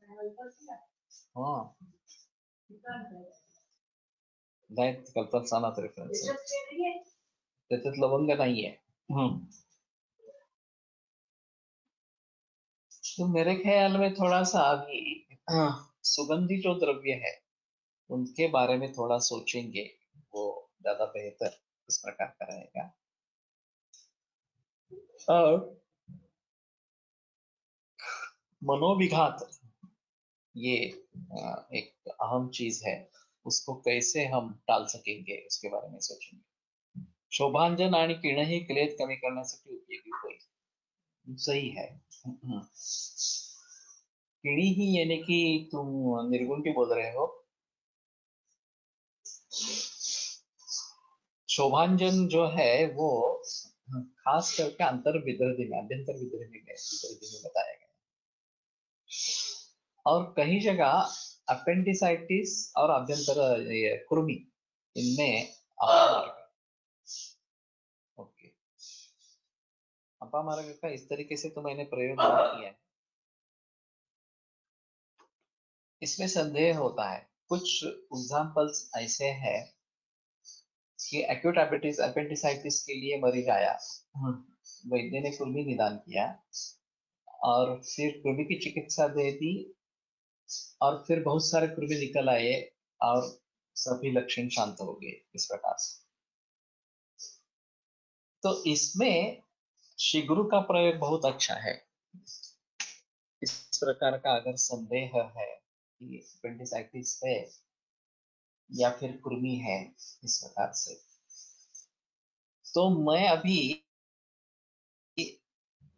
हाँ, राईट, कल्पस्थानात रेफरन्स आहे, त्याच्यात लवंग नाहीये। तो मेरे ख्याल में थोड़ा सा अभी सुगंधी जो द्रव्य है उनके बारे में थोड़ा सोचेंगे, वो ज्यादा बेहतर इस प्रकार का रहेगा। और मनोविघात, ये एक अहम चीज है, उसको कैसे हम टाल सकेंगे उसके बारे में सोचेंगे। शोभांजन आणि किरण ही क्लेद कमी करण्यासाठी उपयोगी होईल, सही है। किणी ही यानी कि तुम निर्गुण की बोल रहे हो। शोभांजन जो है वो खास करके अंतर विद्रदी में, अभ्यंतर विद्रदी में बताया गया, और कई जगह अपेंडिसाइटिस और अभ्यंतर ये कुर्मी, इनमें अपामार्ग, ओके, अपामार्ग का इस तरीके से तो मैंने प्रयोग नहीं किया है। इसमें संदेह होता है, कुछ एग्जाम्पल्स ऐसे हैं कि एक्यूट अपेंडिसाइटिस के लिए मरीज आया, वैद्य ने कुर्मी निदान किया और फिर कुर्मी की चिकित्सा दे दी, और फिर बहुत सारे कुर्मी निकल आए और सभी लक्षण शांत हो गए इस प्रकार से। तो इसमें शिगुरु का प्रयोग बहुत अच्छा है। इस प्रकार का अगर संदेह है कि अपेंडिसाइटिस है या फिर कुर्मी है इस प्रकार से, तो मैं अभी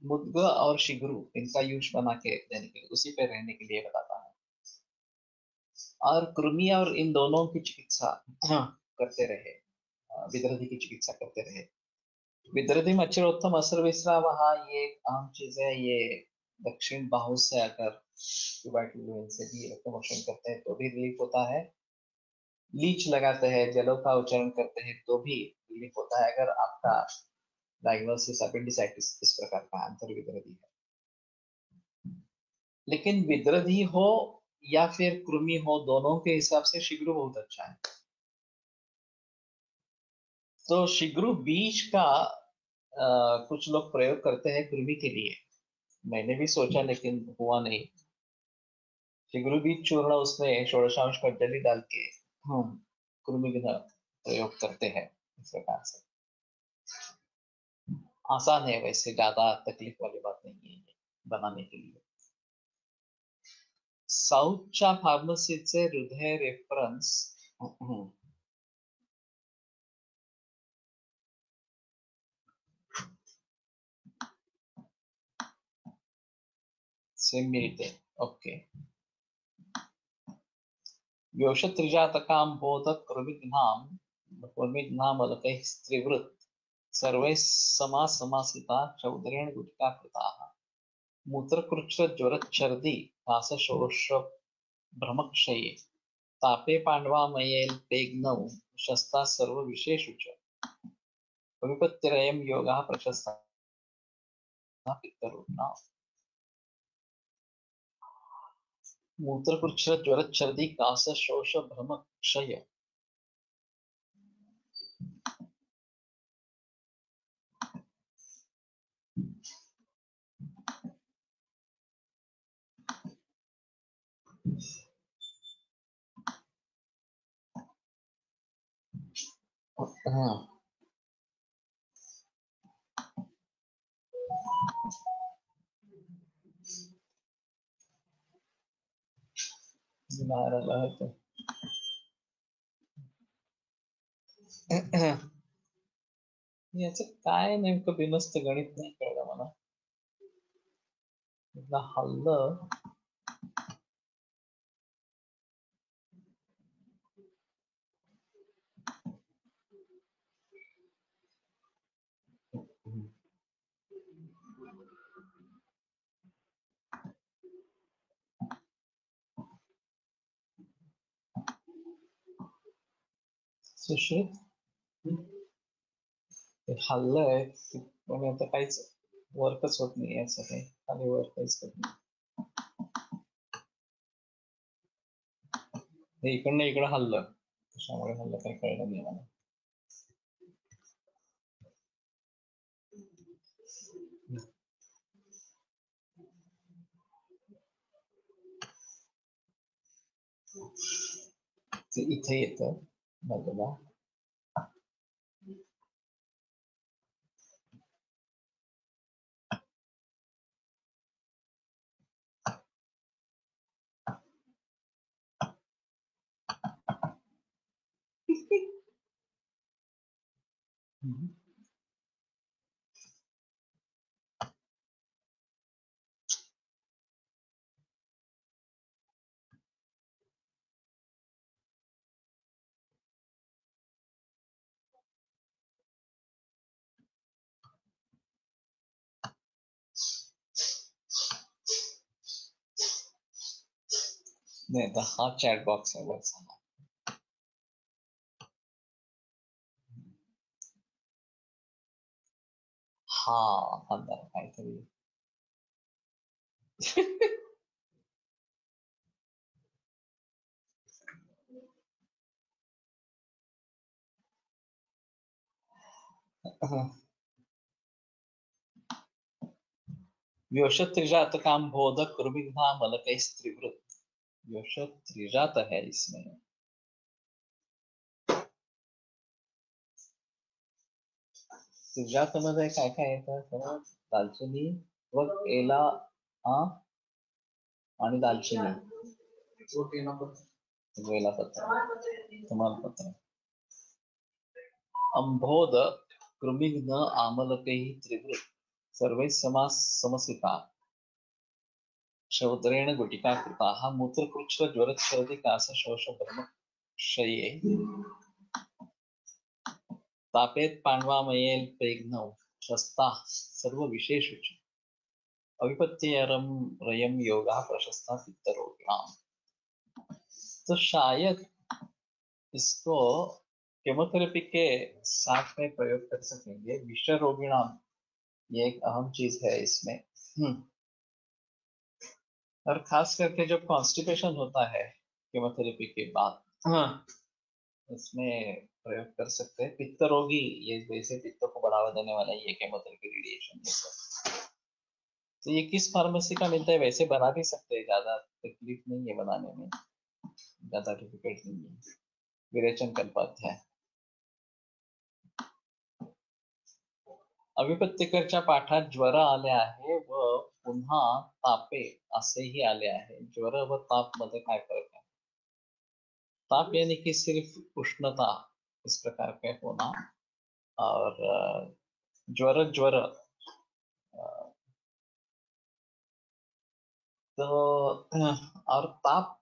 मुद्ग और शिगुरु इनका यूज बना के देने के लिए, उसी पे रहने के लिए बताता हूँ, और कृमि और इन दोनों की चिकित्सा करते रहे, विद्रधि की चिकित्सा करते रहे। विद्रधि मच्छरोत्तम असर विश्राम, हाँ ये एक अहम चीज है। ये दक्षिण बाहु से अगर ट्यूबरकुलोसिस से भी रक्तमोक्षण करते हैं तो भी रिलीफ होता है, लीच लगाते हैं, जलों का उच्चारण करते हैं तो भी रिलीफ होता है, अगर आपका डायग्नोसिस अपेंडिसाइटिस इस प्रकार का अंतर विद्रधि है। लेकिन विद्रधि हो या फिर कृमि हो, दोनों के हिसाब से शिग्रु बहुत अच्छा है। तो शिग्रु बीज का कुछ लोग प्रयोग करते हैं कृमि के लिए, मैंने भी सोचा लेकिन हुआ नहीं। शिग्रु बीज चूर्ण, उसमें षोडशांश कंजली डाल के हम कृमि का प्रयोग करते हैं इस प्रकार से। आसान है, वैसे ज्यादा तकलीफ वाली बात नहीं है ये बनाने के लिए। साऊथच्या फार्मसीचे हृदय रेफरन्स से मिलते, ओके। योषत्रिजातकाम्बोधक कुर्मिघ्नामलकैः स्त्रीवृत् सर्वैः समासिता चौदरेण गुटिका कृताः मूत्रकृच्छ्रज्वरच्छर्दी कासशोषभ्रमक्षये तापे पाण्डवामयेल्पेग्नौ शस्ता सर्वविषेषु च विपत्तिरयं योगः प्रशस्तः पित्तरोगिणां। मूत्रकृच्छ्रज्वरच्छर्दी कासशोषभ्रमक्षय, हाँ, बाहेर आला आहे तो. याचं काय नेमकं बिनसत गणित नाही कळलं मला. एकदा हल्लं. सुश्रुत ते हल्लंय पण आता काहीच वर्कच होत नाही याचं काही खाली वर काहीच होत नाही. हे इकडनं इकडं हल्लं त्याच्यामुळे हल्लं काही कळलं नाही मला. ते इथे येतं बाजूला. नाही आता हा चॅट बॉक्स आहे वरचा. हा अंदर काहीतरी. व्योषत्रिजात काम बोधक कुर्मिघ्ना मलकैः त्रिवृत. व्योषत्रिजात है इसमें. त्रिजात मध्ये काय काय येतं? दालचिनी व एला आणि दालचिनी. वेलापत्र, तमालपत्र. अंभोद कृमिघ्न आमलकैः त्रिवृत सर्वैः समसिता शौद्रेण गुटिका कृता. हा मूत्रकृच्छ ज्वरच्छर्दी कास शोष ब्रह्मक्षये तापेत पाण्वामयेल प्रेग्नौ शस्ता सर्व विशेषुच अविपत्तियरम रयम योगा प्रशस्ता पित्तरोगिणाम. तो शायद इसको केमोथेरेपी के साथ में प्रयोग कर सकेंगे. विषय रोगिणाम ये एक अहम चीज है इसमें. और खास करके जब कॉन्स्टिपेशन होता है केमोथेरेपी के बाद इसमें प्रयोग कर सकते हैं. पित्त रोगी, ये वैसे पित्त को बढ़ावा देने वाला ये केमोथेरेपी रेडिएशन ये सब. तो ये किस फार्मेसी का मिलता है वैसे बना भी सकते हैं. ज्यादा तकलीफ नहीं है बनाने में, ज्यादा डिफिकल्ट नहीं है. विरेचन कल्पात है. अविपत्तिकरच्या पाठात ज्वर आले आहे व पुन्हा तापे असेही आले आहे. ज्वर व ताप मध्ये काय फरक है? ताप यानी कि सिर्फ उष्णता इस प्रकार का होना, और ज्वर ज्वर तो और ताप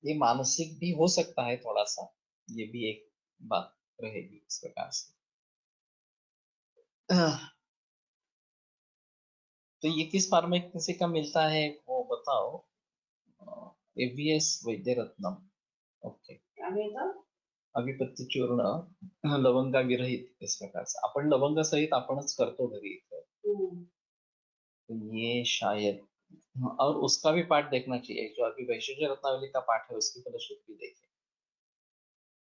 ये मानसिक भी हो सकता है थोड़ा सा. ये भी एक बात रहेगी इस प्रकार से. तो ये किस फार्मेसी का मिलता है वो बताओ. एवीएस वैद्य रत्नम. ओके. अभिपत्ती चूर्ण लवंगा विरहित इस प्रकार से. आपण लवंगा सहित आपणच करतो घरी इथे. तो ये शायद और उसका भी पाठ देखना चाहिए. जो अभी वैशिष्ट रत्नावली का पाठ है उसकी फलश्रुति देखें.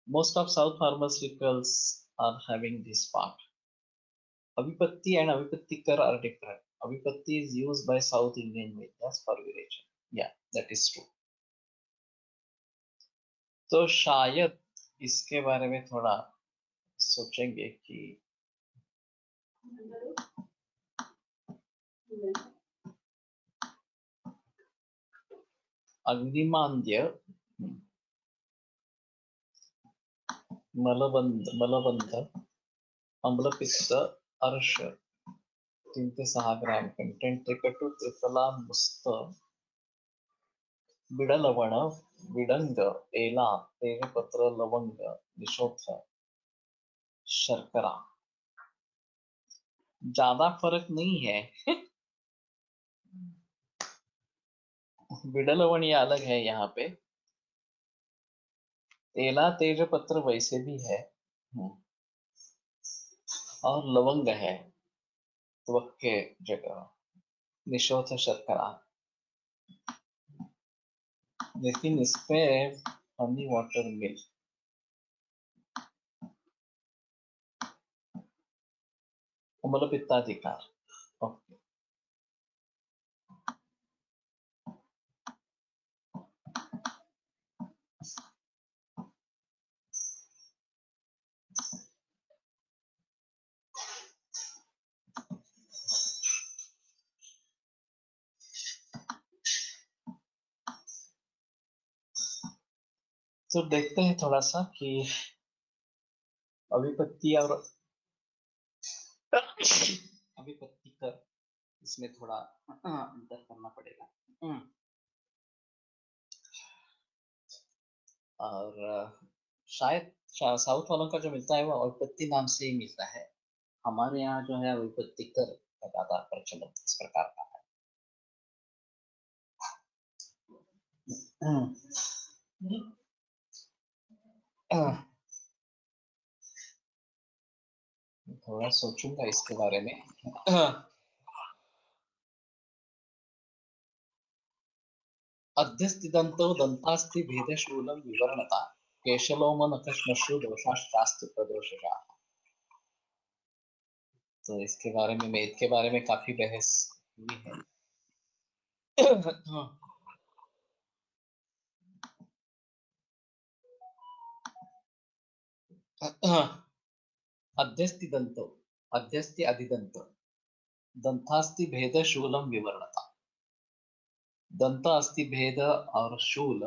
Most of south pharmaceuticals are having this part. Avipatti and Avipattikar are different. Avipatti is used by South Indian Vedas for viration. Yeah, that is true. तो शायद इसके बारे में थोड़ा सोचेंगे कि अग्निमांद्य, मलबंध, अम्लपित्त, अर्श 3 ते 6 ग्रॅम कंटेंट, त्रिकटू, त्रिफला, मुस्त, बिडलवण, विडंग, एला, तेजपत्र, लवंग, निशोथ, शर्करा। ज्यादा फर्क नहीं है। बिडलवण ये अलग है यहाँ पे, एला तेजपत्र वैसे भी है, और लवंग है त्वक के जगह, निशोथ शर्करा। लेकिन इसपे हनी वाटर मिल्क, अम्लपित्ताधिकार। ओके, तो देखते हैं थोड़ा सा कि अभिपत्ति और अभिपत्ति कर इसमें थोड़ा अंतर करना पड़ेगा। और शायद साउथ वालों का जो मिलता है वो अभिपत्ति नाम से ही मिलता है। हमारे यहाँ जो है अभिपत्ति कर का ज्यादा प्रचलन इस प्रकार का है। थोड़ा सोचूंगा इसके बारे में। अध्यस्तिदंतो दंतास्ति भेदशूलं विवर्णता केशलोम नखश्मश्रु दोषाश्चास्तु प्रदोषजा। तो इसके बारे में वेद के बारे में काफी बहस हुई है। अध्यस्तिदंतो, अध्यस्ति अधिदंत, दंतास्ति भेद शूलम विवर्णता। दंत अस्ति भेद और शूल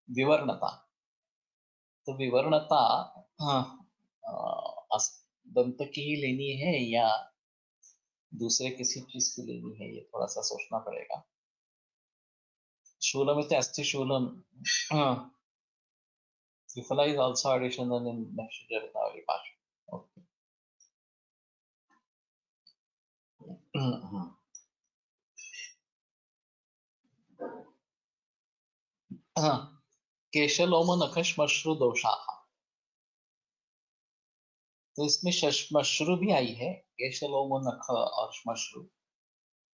विवर्णता। तो विवर्णता दंत की ही लेनी है या दूसरे किसी चीज की लेनी है, ये थोड़ा सा सोचना पड़ेगा। शूलम इति अस्ति शूलम, triphala is also additional in Nashidharthavali Pasha. Okay. केशलोम नखश्मश्रु दोषा, तो इसमें श्मश्रु भी आई है। केशलोम नख और श्मश्रु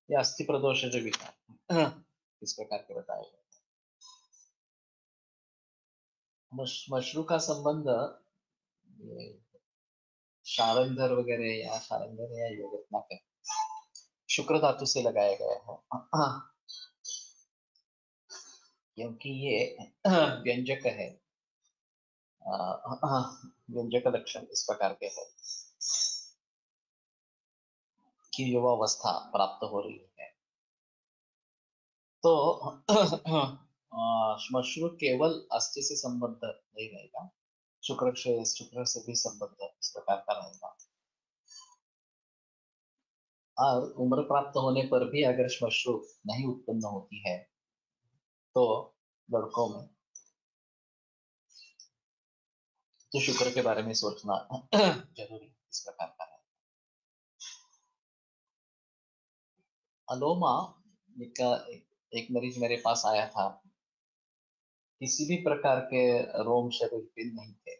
ये अस्थि प्रदोष जो विकार इस प्रकार के बताए गए। श्मश्रु का संबंध शारंधर वगैरह या शारंधर या योगत्नाकर शुक्र धातु से लगाया गया है, क्योंकि ये व्यंजक है, व्यंजक लक्षण इस प्रकार के है कि युवावस्था प्राप्त हो रही है। तो श्मश्रु केवल अस्थि से संबद्ध नहीं रहेगा, शुक्र से भी संबद्ध इस प्रकार का रहेगा। और उम्र प्राप्त होने पर भी अगर श्मश्रु नहीं उत्पन्न होती है तो लड़कों में, तो शुक्र के बारे में सोचना जरूरी इस प्रकार का है। अलोमा का एक मरीज मेरे पास आया था, किसी भी प्रकार के रोम शरीर पे नहीं थे,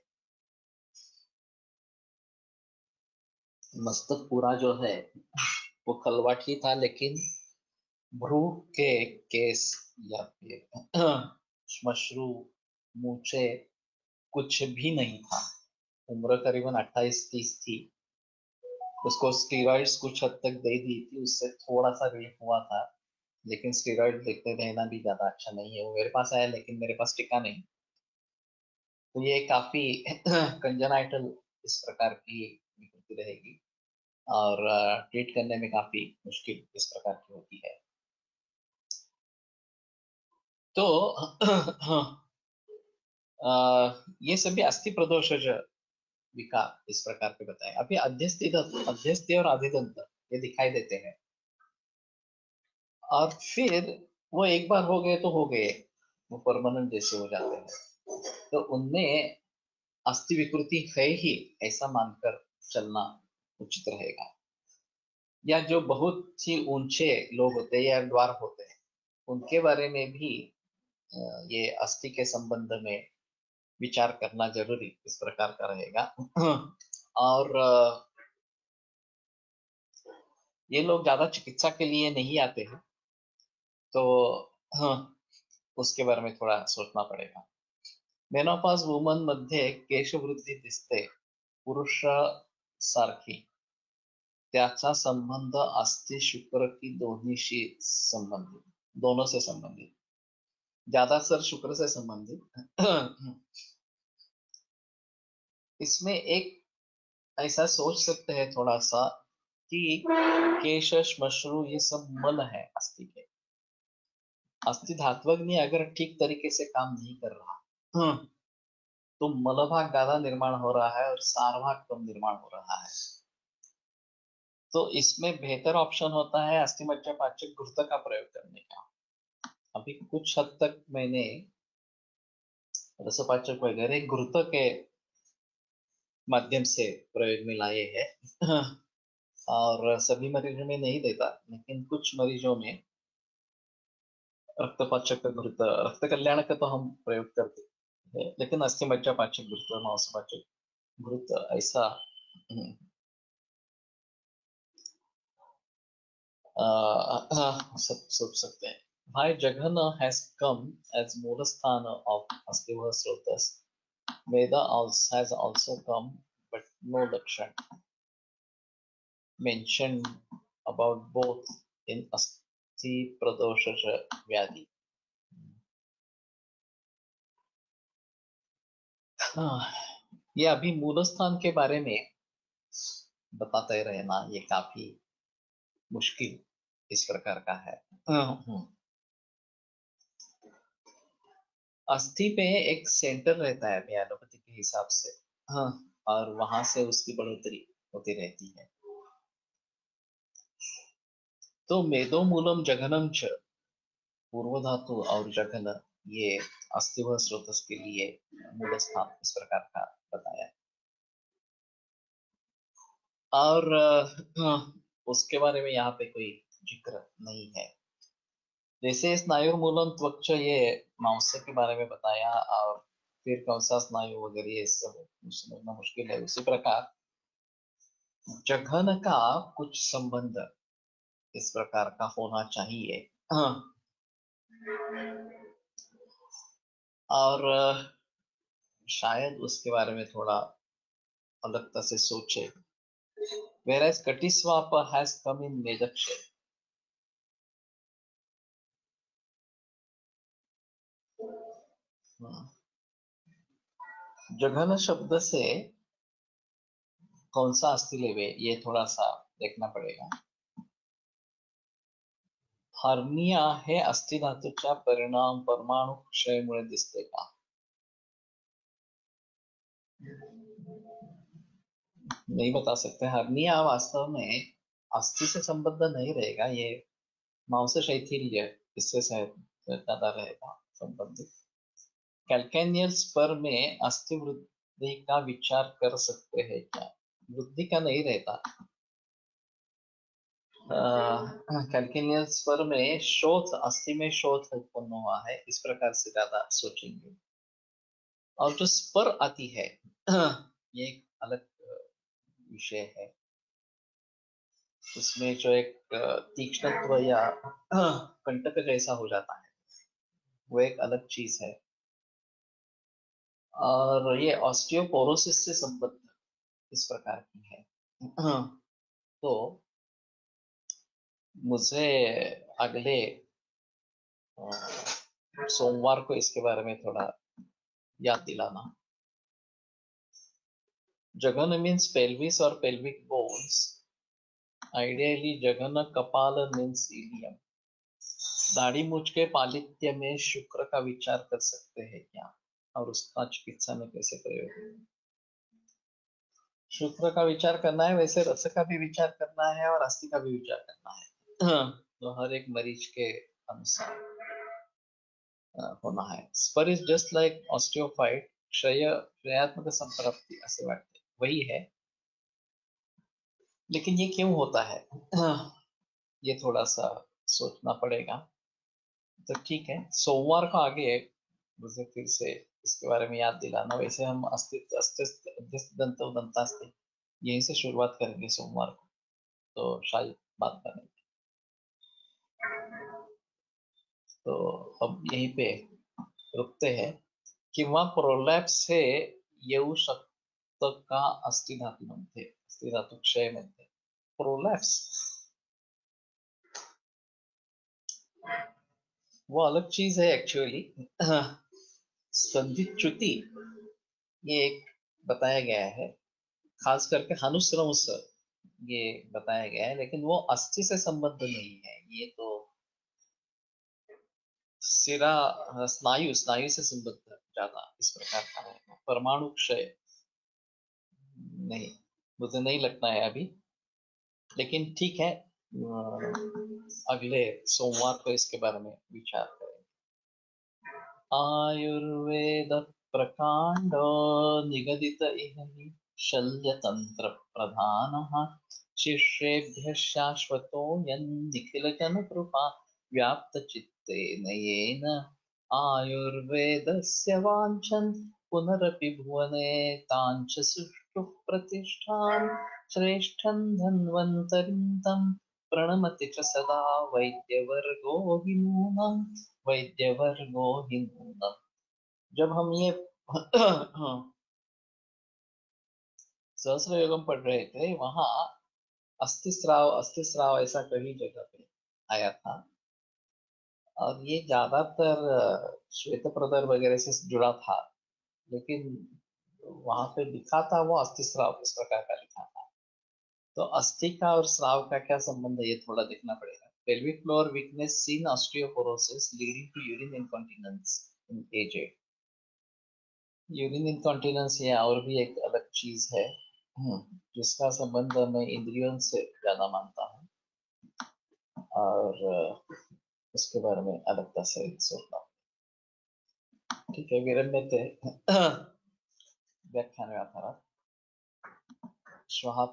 मस्तक पूरा जो है वो कलवाट ही था, लेकिन भ्रू के केस या फिर श्मश्रु मूछे कुछ भी नहीं था। उम्र करीबन 28-30 थी। उसको स्टीरॉइड्स कुछ हद तक दे दी थी, उससे थोड़ा सा रिलीफ हुआ था, लेकिन स्टीरॉइड देखते रहना भी ज्यादा अच्छा नहीं है। वो मेरे पास आया लेकिन मेरे पास टिका नहीं। तो ये काफी कंजेनाइटल इस प्रकार की विकृति रहेगी और ट्रीट करने में काफी मुश्किल इस प्रकार की होती है। तो ये सभी अस्थि प्रदोषज विकार इस प्रकार के बताए। अभी अध्यस्ति और अधिदंत ये दिखाई देते हैं, और फिर वो एक बार हो गए तो हो गए, वो परमानेंट जैसे हो जाते हैं। तो उनमें अस्थि विकृति है ही ऐसा मानकर चलना उचित रहेगा। या जो बहुत ही ऊंचे लोग होते हैं या द्वार होते हैं, उनके बारे में भी ये अस्थि के संबंध में विचार करना जरूरी इस प्रकार का रहेगा। और ये लोग ज्यादा चिकित्सा के लिए नहीं आते हैं, तो हाँ, उसके बारे में थोड़ा सोचना पड़ेगा। मेनोपॉज वुमन मध्ये केशवृद्धी दिसते पुरुष सारखी, त्याचा संबंध अस्थि शुक्र की दोन्हीशी संबंधित, दोनों से संबंधित, ज्यादातर शुक्र से संबंधित। इसमें एक ऐसा सोच सकते हैं थोड़ा सा कि केश श्मश्रु ये सब मल है अस्थि के। अस्थि धात्वग्नि अगर ठीक तरीके से काम नहीं कर रहा, तो मल भाग ज्यादा निर्माण हो रहा है और सार भाग कम निर्माण हो रहा है। तो इसमें बेहतर ऑप्शन होता है अस्थि मज्जा पाचक घृत का प्रयोग करने का। अभी कुछ हद तक मैंने रसपाचक वगैरह घृत के माध्यम से प्रयोग में लाए हैं। और सभी मरीजों में नहीं देता, लेकिन कुछ मरीजों में रक्तपाचक घृत, रक्त कल्याण का तो हम प्रयोग करते हैं, लेकिन अस्थि मज्जा पाचक घृत, मांसपाचक घृत ऐसा सब सोच सकते हैं। भाई जघन has come as मूलस्थान of अस्थिव स्रोतस, वेदा has also come but no lakshan mentioned about both in अस्थि प्रदोष व्याधि। ये अभी मूलस्थान के बारे में बताते रहना ये काफी मुश्किल इस प्रकार का है। अस्थि पे एक सेंटर रहता है एलोपैथी के हिसाब से, हाँ, और वहां से उसकी बढ़ोतरी होती रहती है। तो मेदो मूलम जघनम च, पूर्व धातु और जघन ये अस्थिव स्रोतस के लिए मूल स्थान इस प्रकार का बताया। और उसके बारे में यहाँ पे कोई जिक्र नहीं है। जैसे स्नायु मूलम त्वच ये मांस के बारे में बताया, और फिर कौन सा स्नायु वगैरह ये सब समझना मुश्किल है। उसी प्रकार जघन का कुछ संबंध इस प्रकार का होना चाहिए। और शायद उसके बारे में थोड़ा अलगता से सोचे। Whereas Katiswapa has come in Medaksha. जघन शब्द से कौन सा अस्थि लेवे ये थोड़ा सा देखना पड़ेगा। हर्निया हे अस्थि धातूचा परिणाम परमाणु क्षयमुळे दिसते का? नहीं बता सकते। हर्निया वास्तव में अस्थि से संबंध नहीं रहेगा, ये मांस शैथिल्य इससे ज्यादा रहेगा संबंधित। कैल्केनियल स्पर में अस्थि वृद्धि का विचार कर सकते हैं क्या? वृद्धि का नहीं रहता। कैल्केनियल स्पर में शोथ, अस्थि में शोथ उत्पन्न हुआ है, इस प्रकार से ज्यादा सोचेंगे। और जो स्पर आती है ये एक अलग विषय है। उसमें जो एक तीक्ष्णत्व या कंटक जैसा हो जाता है, वो एक अलग चीज है। और ये ऑस्टियोपोरोसिस से संबद्ध इस प्रकार की है। तो मुझे अगले सोमवार को इसके बारे में थोड़ा याद दिलाना। जघन means pelvis or pelvic bones. Ideally, जघन कपाल means ilium. दाढ़ी मूछ के पालित्य में शुक्र का विचार कर सकते हैं क्या, और उसका चिकित्सा में कैसे प्रयोग? शुक्र का विचार करना है, वैसे रस का भी विचार करना है और अस्थि का भी विचार करना है। तो हर एक मरीज के अनुसार होना है. Spur is just like osteophyte. क्षयात्मक संप्राप्ति ऐसे वाटते वही है, लेकिन ये क्यों होता है ये थोड़ा सा सोचना पड़ेगा. तो ठीक है, सोमवार को आगे मुझे फिर से इसके बारे में याद दिलाना. वैसे हम दंतास्ति यहीं से शुरुआत करेंगे सोमवार को, तो शायद बात करेंगे. तो अब यहीं पे रुकते हैं. किंवा प्रोलॅप्स हे येऊ शकतं का अस्थिधातूमध्ये, अस्थिधातू क्षयमध्ये? प्रोलॅप्स वो अलग चीज है एक्चुअली. संधिच्युति ये एक बताया गया है, खास करके हनुस्रंस ये बताया गया है, लेकिन वो अस्थि से संबद्ध नहीं है. ये तो सिरा स्नायु स्नायु से संबद्ध ज्यादा इस प्रकार का है. परमाणु क्षय नहीं, मुझे नहीं लगता है अभी, लेकिन ठीक है. अगले सोमवार को इसके बारे में विचार करेंगे. आयुर्वेद प्रकांड निगदित इह शल्यतंत्र प्रधानः शिष्येभ्यः शाश्वतो यन्निखिल जन कृपा व्याप्त चित्तेन येन आयुर्वेदस्य वाञ्छन् पुनरपि भुवने ताञ्च सुष्ठुः प्रतिष्ठां श्रेष्ठं धन्वन्तरिं तं प्रणमति च सदा वैद्यवर्गो हि नूनम्, वैद्यवर्गो हि नूनम्. जब हम ये सहस्र योगम पढ़ रहे थे, वहां अस्थिस्राव ऐसा कई जगह पे आया था, और ये ज्यादातर श्वेत प्रदर वगैरह से जुड़ा था, लेकिन वहां पे लिखा था वो अस्थिस्राव इस प्रकार का लिखा था. तो अस्थि का और स्राव का क्या संबंध है, ये थोड़ा देखना पड़ेगा. pelvic floor weakness seen osteoporosis leading to urine incontinence in aged. Urine incontinence ये और भी एक अलग चीज है, जिसका संबंध मैं इंद्रियों से ज्यादा मानता हूँ, और उसके बारे में अलगता से सोचता हूँ. ठीक है, विरम्यते व्याख्यान श्वः